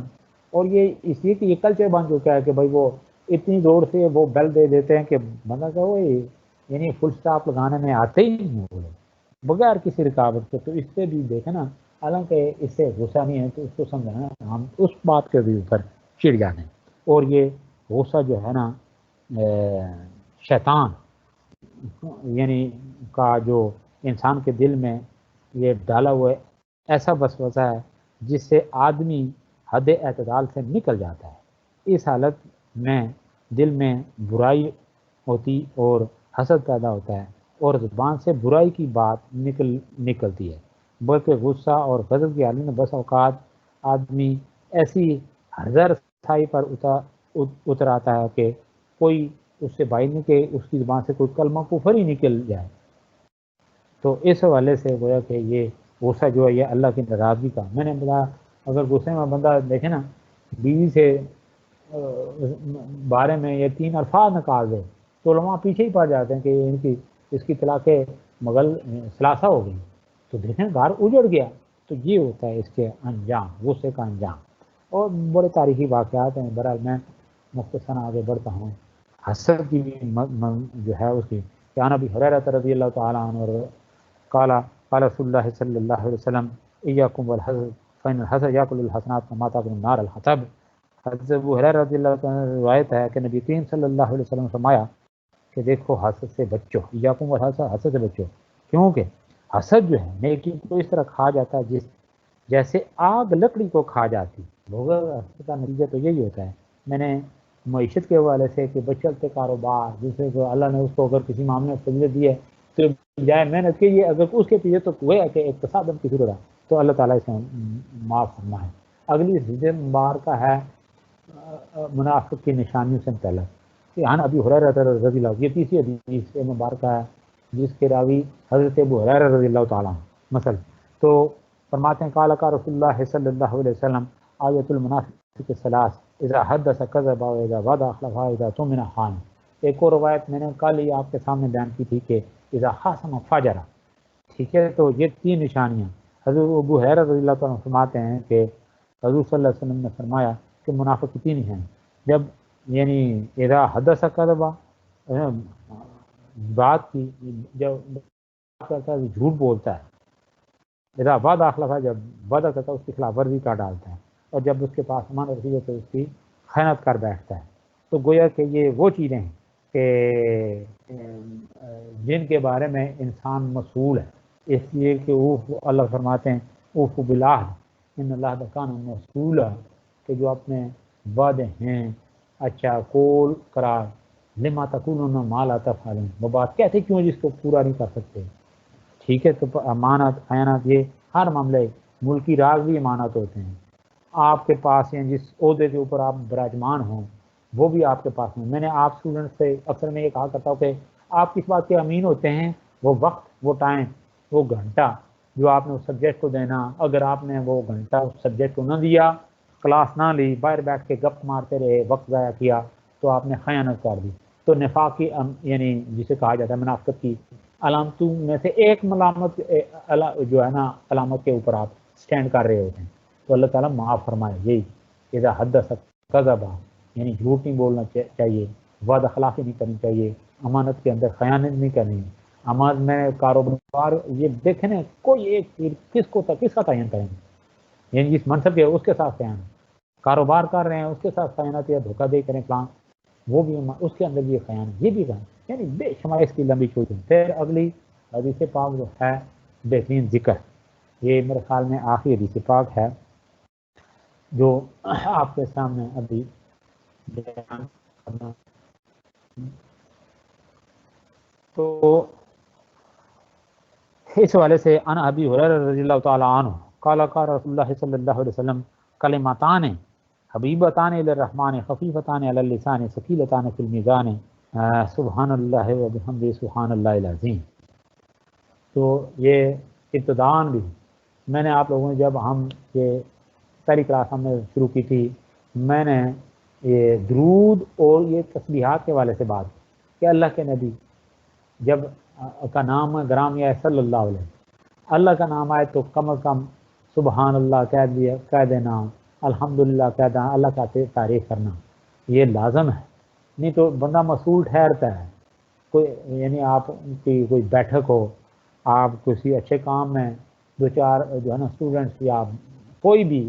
اور یہ اس لیے کہ یہ کلچر بن چکا ہے کہ بھائی وہ اتنی زور سے وہ بیل دے دیتے ہیں کہ بندہ کہ وہ یعنی فل سٹاپ لگانے میں آتے ہی نہیں وہ بغیر کسی رکاوٹ کے۔ تو اس سے بھی دیکھیں نا، حالانکہ اس سے غصہ نہیں ہے تو اس کو سمجھنا ہم اس بات کے بھی اوپر چڑ جانے۔ اور یہ غصہ جو ہے نا شیطان یعنی کا جو انسان کے دل میں یہ ڈالا ہوا ایسا وسوسہ ہے جس سے آدمی حد اعتدال سے نکل جاتا ہے۔ اس حالت میں دل میں برائی ہوتی اور حسد پیدا ہوتا ہے، اور زبان سے برائی کی بات نکلتی ہے، بلکہ غصہ اور غضب کی حالت میں بس اوقات آدمی ایسی ہزار رسائی پر اتر آتا ہے کہ کوئی اس سے بھائی نہیں کہ اس کی زبان سے کوئی کلمہ کفر ہی نکل جائے. تو اس حوالے سے گویا کہ یہ غصہ جو ہے یہ اللہ کی ناراضگی کا. میں نے بولا اگر غصے میں بندہ دیکھے نا بیوی سے بارے میں یہ 3 الفاظ نکال دے تو علماء پیچھے ہی پڑ جاتے ہیں کہ اس کی طلاق مغل ثلاثہ ہو گئی. تو دیکھیں گھر اجڑ گیا. تو یہ ہوتا ہے اس کے انجام، غصے کا انجام. اور بڑے تاریخی واقعات ہیں. بہرحال میں مختصراً آگے بڑھتا ہوں. حسد کی جو ہے اس کی کیا نبی ہریرہ رضی اللہ تعالیٰ عنہ قال رسول اللہ صلی اللہ علیہ وسلم ایاکم والحسد فإن الحسد یاکل الحسنات کما تاکل النار الحطب. حضرت ابو ہریرہ رضی اللہ تعالیٰ عنہ روایت ہے کہ نبی کریم صلی اللہ علیہ وسلم نے فرمایا کہ دیکھو حسد سے بچو، ایاکم والحسد، حسد سے بچو، کیونکہ حسد جو ہے نیکی کو اس طرح کھا جاتا ہے جیسے آگ لکڑی کو کھا جاتی. حسد کا نتیجہ تو یہی ہوتا ہے. میں نے معیشت کے حوالے سے کہ بچتے کاروبار دوسرے کو اللہ نے اس کو اگر کسی معاملے میں فضیلت دی ہے تو بجائے محنت کی اگر اس کے پیچھے تو وہ ہے کہ اقتصاد کی ضرورت ہے تو اللہ تعالیٰ اسے معاف فرمائے. اگلی حدیث مبارکہ ہے منافق کی نشانیوں سے متعلق. عن ابی ہریرہ رضی اللہ، یہ تیسری حدیث مبارکہ ہے جس کے راوی حضرت ابو ہریرہ رضی اللہ تعالیٰ مثلا. تو فرماتے ہیں قال رسول اللہ صلی اللہ علیہ وسلم آیت المنافق ثلاث اذا حدث کذب واذا وعد اخلف واذا اؤتمن خان. ایک اور روایت میں نے کل ہی آپ کے سامنے بیان کی تھی کہ اذا خاصم فجر. ٹھیک ہے، تو یہ 3 نشانیاں حضرت ابو ہریرہ رضی اللہ تعالیٰ فرماتے ہیں کہ حضور صلی اللہ علیہ وسلم نے فرمایا کہ منافق 3 ہیں. جب یعنی اذا حدث کذب بات کی جب کرتا ہے جھوٹ بولتا ہے، اذا وعد اخلف جب وعدہ کرتا ہے اس کی خلاف ورزی کا ڈالتا ہے، اور جب اس کے پاس امانت رسید ہے تو اس کی خیانت کر بیٹھتا ہے. تو گویا کہ یہ وہ چیزیں ہیں کہ جن کے بارے میں انسان مسئول ہے. اس لیے کہ اللہ فرماتے ہیں اوفوا بالعہد ان اللہ کان مسئولا، کہ جو اپنے وعدے ہیں اچھا قول قرار لما تقولون ما لا تفعلون، وہ بات کہتے کیوں جس کو پورا نہیں کر سکتے. ٹھیک ہے، تو امانت خیانت یہ ہر معاملے ملکی راز بھی امانت ہوتے ہیں. آپ کے پاس ہیں جس عہدے کے اوپر آپ براجمان ہوں وہ بھی آپ کے پاس ہیں. میں نے آپ اسٹوڈنٹ سے اکثر میں یہ کہا کرتا ہوں کہ آپ کس بات کے امین ہوتے ہیں؟ وہ وقت، وہ ٹائم، وہ گھنٹہ جو آپ نے اس سبجیکٹ کو دینا. اگر آپ نے وہ گھنٹہ اس سبجیکٹ کو نہ دیا، کلاس نہ لی، باہر بیٹھ کے گپ مارتے رہے، وقت ضائع کیا، تو آپ نے خیانت کر دی. تو نفاق کی یعنی جسے کہا جاتا ہے منافقت کی علامتوں میں سے ایک ملامت جو ہے نا علامت کے اوپر آپ سٹینڈ کر رہے ہوتے ہیں. تو اللہ تعالیٰ معاف فرمائے. یہی اذا حدث کذب، یعنی جھوٹ نہیں بولنا چاہیے، وعدہ خلافی نہیں کرنی چاہیے، امانت کے اندر خیانت نہیں کرنی. امانت میں کاروبار یہ دیکھیں نا کوئی ایک چیز کس کا تعین کریں گے، یعنی جس منصب کے اس کے ساتھ خیانت، کاروبار کر رہے ہیں اس کے ساتھ خیانت یا دھوکہ دے کریں پلان، وہ بھی اس کے اندر بھی خیانت، یہ بھی خیانت، یعنی بے شمار اس کی لمبی چوٹی. پھر اگلی حدیث پاک جو ہے بہترین ذکر، یہ میرے خیال میں آخری حدیث پاک ہے جو آپ کے سامنے ابھی بیان کرنا. تو اس حوالے سے ان ابی ہریرہ رضی اللہ تعالی عنہ قال قال رسول اللہ صلی اللہ علیہ وسلم کلمتان حبیبتان الی الرحمن خفیفتان علی اللسان ثقیلتان فی المیزان سبحان اللہ و بحمدہ سبحان اللہ العظیم. تو یہ ابتداءً بھی میں نے آپ لوگوں نے جب ہم یہ پہلی کلاس ہم نے شروع کی تھی، میں نے یہ درود اور یہ تسبیحات کے حوالے سے بات کہ اللہ کے نبی جب کا نام گرامیہ ہے صلی اللہ علیہ، اللہ کا نام آئے تو کم از کم سبحان اللہ کہہ دینا، الحمدللہ کہہ دینا، اللہ کا تعریف کرنا یہ لازم ہے. نہیں تو بندہ مسئول ٹھہرتا ہے. کوئی یعنی آپ کی کوئی بیٹھک ہو، آپ کسی اچھے کام میں 2-4 جو ہے نا اسٹوڈنٹس یا کوئی بھی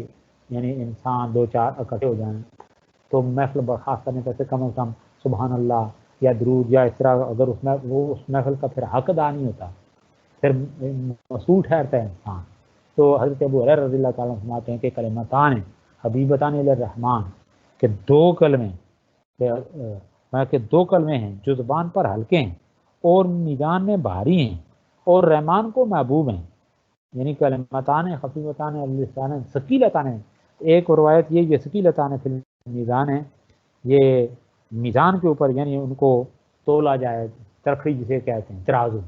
یعنی انسان 2-4 اکٹھے ہو جائیں تو محفل برخاست کرنے سے کم از کم سبحان اللہ یا درود یا اس طرح، اگر اس میں وہ اس محفل کا پھر حق ادا نہیں ہوتا پھر مسئول ٹھہرتا ہے انسان. تو حضرت ابو ہریرہ رضی اللہ تعالیٰ فرماتے ہیں کہ کلمتان حبیبتان الی الرحمن، کہ 2 کلمے کہ 2 کلمے ہیں جو زبان پر ہلکے ہیں اور میزان میں بھاری ہیں اور رحمان کو محبوب ہیں. یعنی کلمتان خفیفتان علی اللسان ثقیلتان، ایک روایت یہ ثقیلتان فی میزان ہے، یہ میزان کے اوپر یعنی ان کو تولا جائے، ترخی جسے کہتے ہیں ترازو،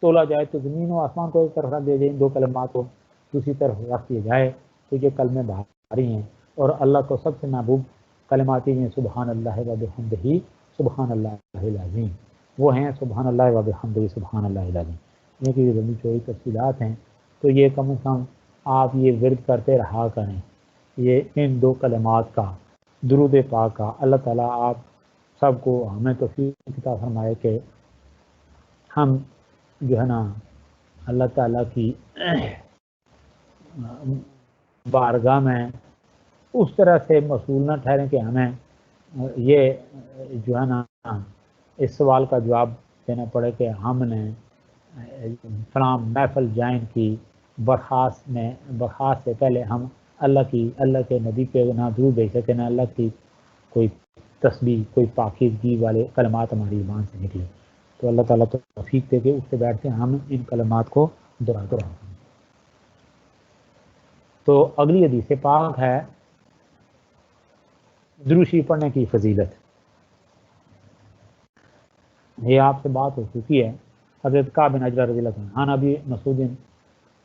تولا جائے تو زمین و آسمان کو ایک طرف رکھ دیا جائے، ان دو کلمات کو دوسری طرف رکھ دیا جائے تو یہ کلمے بھاری ہیں، اور اللہ کو سب سے محبوب کلمات ہیں سبحان اللہ و بحمدہ سبحان اللہ العظیم، وہ ہیں سبحان اللہ و بحمدہ سبحان اللہ العظیم، یہ کہ لمبی چوڑی تفصیلات ہیں، تو یہ کم از کم آپ یہ ورد کرتے رہا کریں، یہ ان دو کلمات کا درود پاک کا۔ اللہ تعالیٰ آپ سب کو ہمیں توفیق عطا فرمائے کہ ہم جو ہے نا اللہ تعالیٰ کی بارگاہ میں اس طرح سے مسئول نہ ٹھہریں کہ ہمیں یہ جو ہے نا اس سوال کا جواب دینا پڑے کہ ہم نے فلاں محفل جائن کی برخاست سے پہلے ہم اللہ کے نبی کے نہ درود بھیج سکے، نہ اللہ کی کوئی تسبیح، کوئی پاکیزگی والے کلمات ہماری زبان سے نکلے، تو اللہ تعالیٰ توفیق دے کے اٹھتے بیٹھتے ہم ان کلمات کو دہراتے رہتے ہیں۔ تو اگلی حدیث پاک ہے درود شریف پڑھنے کی فضیلت، یہ آپ سے بات ہو چکی ہے۔ حضرت کعب بن عجلہ رضی اللہ عنہ، ابی مسعود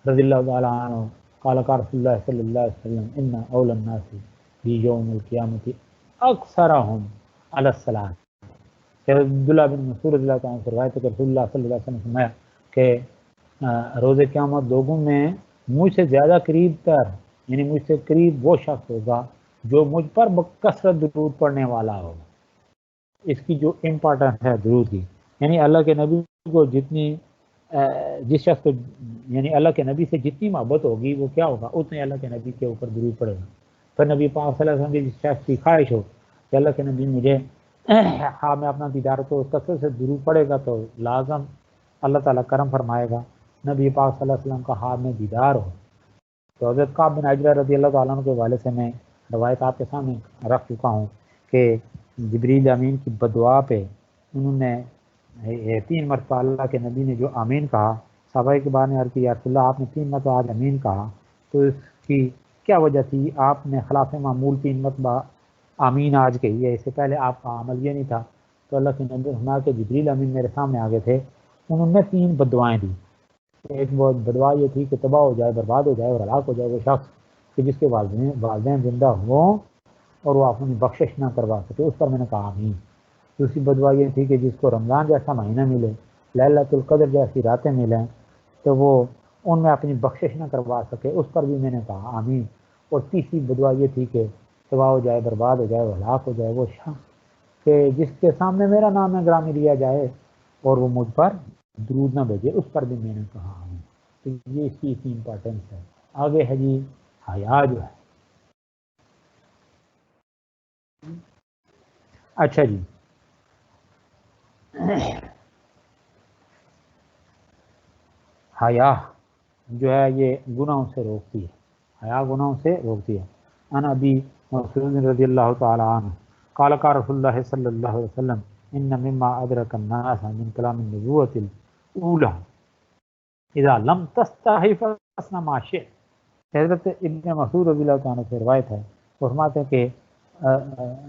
رضی اللہ تعالیٰ عنہ قال قال رسول اللہ صلی اللہ علیہ وسلم ان اول الناس بیوم القیامت اکثرهم علی الصلاۃ، کہ عبداللہ بن مسعود رضی اللہ عنہ سے روایت ہے کہ رسول اللہ صلی اللہ علیہ وسلم نے فرمایا کہ روز قیامت لوگوں میں مجھ سے زیادہ قریب تر، یعنی مجھ سے قریب وہ شخص ہوگا جو مجھ پر بکثرت درود پڑھنے والا ہوگا۔ اس کی جو امپورٹنس ہے درود کی، یعنی اللہ کے نبی کو جتنی جس شخص کو یعنی اللہ کے نبی سے جتنی محبت ہوگی وہ کیا ہوگا، اتنے اللہ کے نبی کے اوپر درود پڑے گا۔ پھر نبی پاک صلی اللہ علیہ وسلم کی جس شخص کی خواہش ہو کہ اللہ کے نبی مجھے ہاں میں اپنا دیدار کو کثرت سے درود پڑے گا تو لازم اللہ تعالیٰ کرم فرمائے گا۔ نبی پاک صلی اللہ علیہ وسلم کا ہاتھ میں دیدار ہو تو حضرت کعب بن عجلہ رضی اللہ تعالیٰ عنہ کے والے سے میں روایت آپ کے سامنے رکھ چکا ہوں کہ جبریل امین کی بدعا پہ انہوں نے 3 مرتبہ اللہ کے نبی نے جو آمین کہا، صحابہ کے بعد نے عرض کی یا رسول اللہ آپ نے 3 مرتبہ آج آمین کہا تو اس کی کیا وجہ تھی؟ آپ نے خلاف معمول 3 مرتبہ آمین آج کہی ہے، اس سے پہلے آپ کا عمل یہ نہیں تھا۔ تو اللہ کے نبی فرمایا کہ جبریل امین میرے سامنے آگے تھے، انہوں نے 3 بدعائیں دی۔ ایک بدعا یہ تھی کہ تباہ ہو جائے، برباد ہو جائے اور ہلاک ہو جائے وہ شخص کہ جس کے والدین زندہ ہوں اور وہ اپنی بخشش نہ کروا سکے، اس پر میں نے کہا آمین۔ دوسری بدعا یہ تھی کہ جس کو رمضان جیسا مہینہ ملے، لیلۃ القدر جیسی راتیں ملیں تو وہ ان میں اپنی بخشش نہ کروا سکے، اس پر بھی میں نے کہا آمین۔ اور تیسری بدعا یہ تھی کہ تباہ ہو جائے، برباد ہو جائے، ہلاک ہو جائے وہ شخص کہ جس کے سامنے میرا نام گرامی لیا جائے اور وہ مجھ پر درود نہ بھیجے، اس پر بھی میں نے کہا آمین۔ تو یہ اس کی اتنی امپورٹنس ہے۔ آگے ہے جی حیا جو ہے، اچھا جی حیا جو ہے یہ گناہوں سے روکتی ہے، حیا گناہوں سے روکتی ہے۔ انا ابی مسعود رضی اللہ تعالی عنہ قال قال رسول اللہ صلی اللہ علیہ وسلم ان مما ادرک الناس من کلام النبوۃ الاولی اذا لم تستحی فاصنع ما شئت۔ حضرت ابن مسعود رضی اللہ تعالیٰ سے روایت ہے، وہ فرماتے ہیں کہ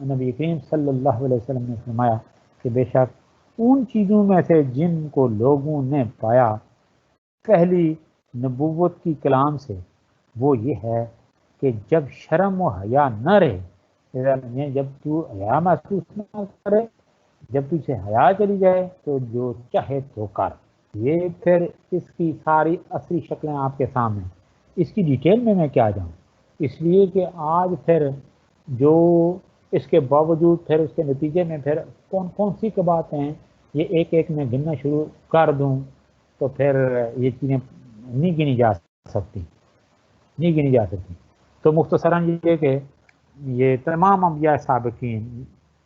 نبی کریم صلی اللہ علیہ وسلم نے فرمایا کہ بے شک ان چیزوں میں سے جن کو لوگوں نے پایا پہلی نبوت کی کلام سے وہ یہ ہے کہ جب شرم و حیا نہ رہے، جب تو حیا محسوس نہ کرے، جب تجھے حیا چلی جائے تو جو چاہے تو کر۔ یہ پھر اس کی ساری اصلی شکلیں آپ کے سامنے، اس کی ڈیٹیل میں کیا جاؤں، اس لیے کہ آج پھر جو اس کے باوجود پھر اس کے نتیجے میں پھر کون سی باتیں ہیں یہ ایک میں گننا شروع کر دوں تو پھر یہ چیزیں نہیں گنی جا سکتی۔ تو مختصراً یہ کہ یہ تمام انبیاء سابقین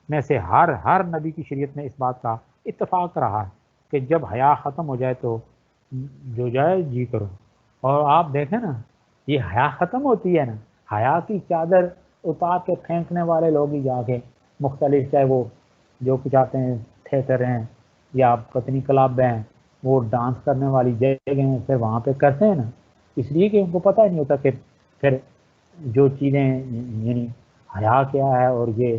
میں سے ہر نبی کی شریعت میں اس بات کا اتفاق رہا ہے کہ جب حیا ختم ہو جائے تو جو جائے جی کرو۔ اور آپ دیکھیں نا یہ حیا ختم ہوتی ہے نا، حیا کی چادر اتار کے پھینکنے والے لوگ ہی جا کے مختلف، چاہے وہ جو کچھ آتے ہیں تھیٹر ہیں یا پتنی کلب ہیں، وہ ڈانس کرنے والی جگہ ہیں، پھر وہاں پہ کرتے ہیں نا، اس لیے کہ ان کو پتہ ہی نہیں ہوتا کہ پھر جو چیزیں یعنی حیا کیا ہے، اور یہ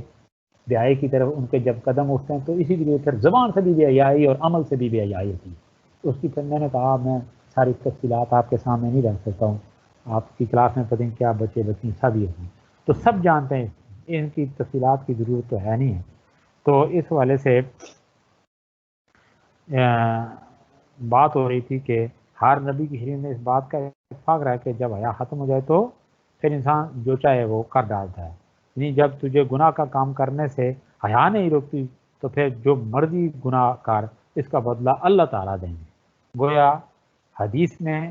بے حیائی کی طرف ان کے جب قدم اٹھتے ہیں تو اسی لیے پھر زبان سے بھی بے حیائی اور عمل سے بھی بے حیائی ہوتی ہے۔ اس کی پھر میں نے کہا میں ساری تفصیلات آپ کے سامنے نہیں رکھ سکتا ہوں، آپ کی کلاس میں پتہ نہیں کیا بچے بچی سب ہی ہیں تو سب جانتے ہیں، ان کی تفصیلات کی ضرورت تو ہے نہیں ہے۔ تو اس حوالے سے بات ہو رہی تھی کہ ہر نبی کی شریعت میں اس بات کا اتفاق رہا کہ جب حیا ختم ہو جائے تو پھر انسان جو چاہے وہ کر ڈالتا ہے، یعنی جب تجھے گناہ کا کام کرنے سے حیا نہیں روکتی تو پھر جو مرضی گناہ کر اس کا بدلہ اللہ تعالیٰ دیں گے۔ گویا حدیث میں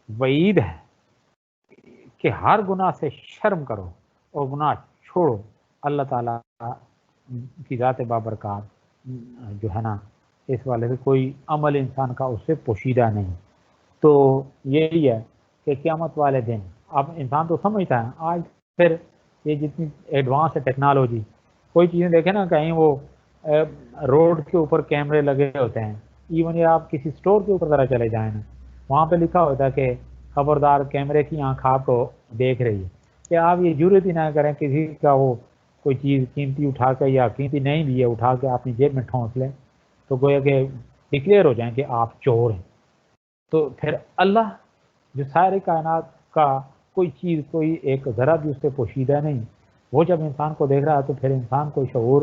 وعید ہے کہ ہر گناہ سے شرم کرو اور گناہ چھوڑو، اللہ تعالیٰ کی ذات بابرکات جو ہے نا اس والے سے کوئی عمل انسان کا اس سے پوشیدہ نہیں۔ تو یہی ہے کہ قیامت والے دن اب انسان تو سمجھتا ہے آج پھر یہ جتنی ایڈوانس ہے ٹیکنالوجی، کوئی چیزیں دیکھیں نا کہیں وہ روڈ کے اوپر کیمرے لگے ہوتے ہیں، ایون یہ آپ کسی سٹور کے اوپر ذرا چلے جائیں نا، وہاں پہ لکھا ہوتا ہے کہ خبردار کیمرے کی آنکھ آپ کو دیکھ رہی ہے، کہ آپ یہ جرت ہی نہ کریں کسی کا وہ کوئی چیز قیمتی اٹھا کے یا قیمتی نہیں بھی ہے اٹھا کے اپنی جیب میں ٹھونس لیں تو گویا کہ ڈکلیئر ہو جائیں کہ آپ چور ہیں۔ تو پھر اللہ جو سارے کائنات کا کوئی چیز کوئی ایک ذرا بھی اس سے پوشیدہ نہیں، وہ جب انسان کو دیکھ رہا ہے تو پھر انسان کو شعور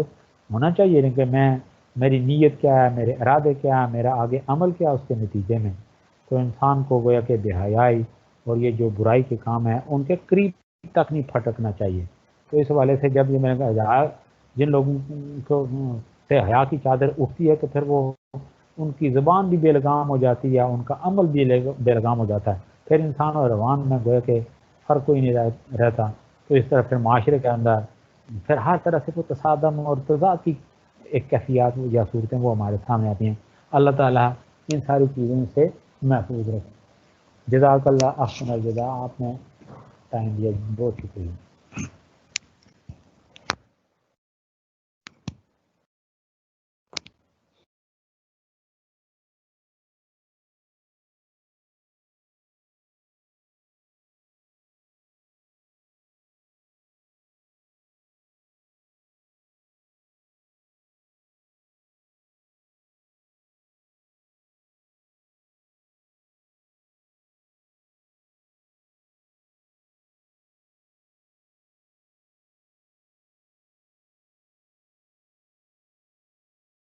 ہونا چاہیے کہ میں میری نیت کیا ہے، میرے ارادے کیا ہے، میرا آگے عمل کیا اس کے نتیجے میں۔ تو انسان کو گویا کہ بے حیائی اور یہ جو برائی کے کام ہیں ان کے قریب تک نہیں پھٹکنا چاہیے۔ تو اس حوالے سے جب یہ میں نے کہا جن لوگوں کو سے حیا کی چادر اٹھتی ہے تو پھر وہ ان کی زبان بھی بے لگام ہو جاتی ہے، ان کا عمل بھی بے لگام ہو جاتا ہے، پھر انسان اور روان میں گویا کہ فرق کوئی نہیں رہتا۔ تو اس طرح پھر معاشرے کے اندر پھر ہر طرح سے کوئی تصادم اور تضاد کی ایک کیفیات یا صورتیں وہ ہمارے سامنے آتی ہیں۔ اللہ تعالیٰ ان ساری چیزوں سے محفوظ رکھے۔ جزاک اللہ احسن الجزا، آپ نے ٹائم دیا، بہت شکریہ۔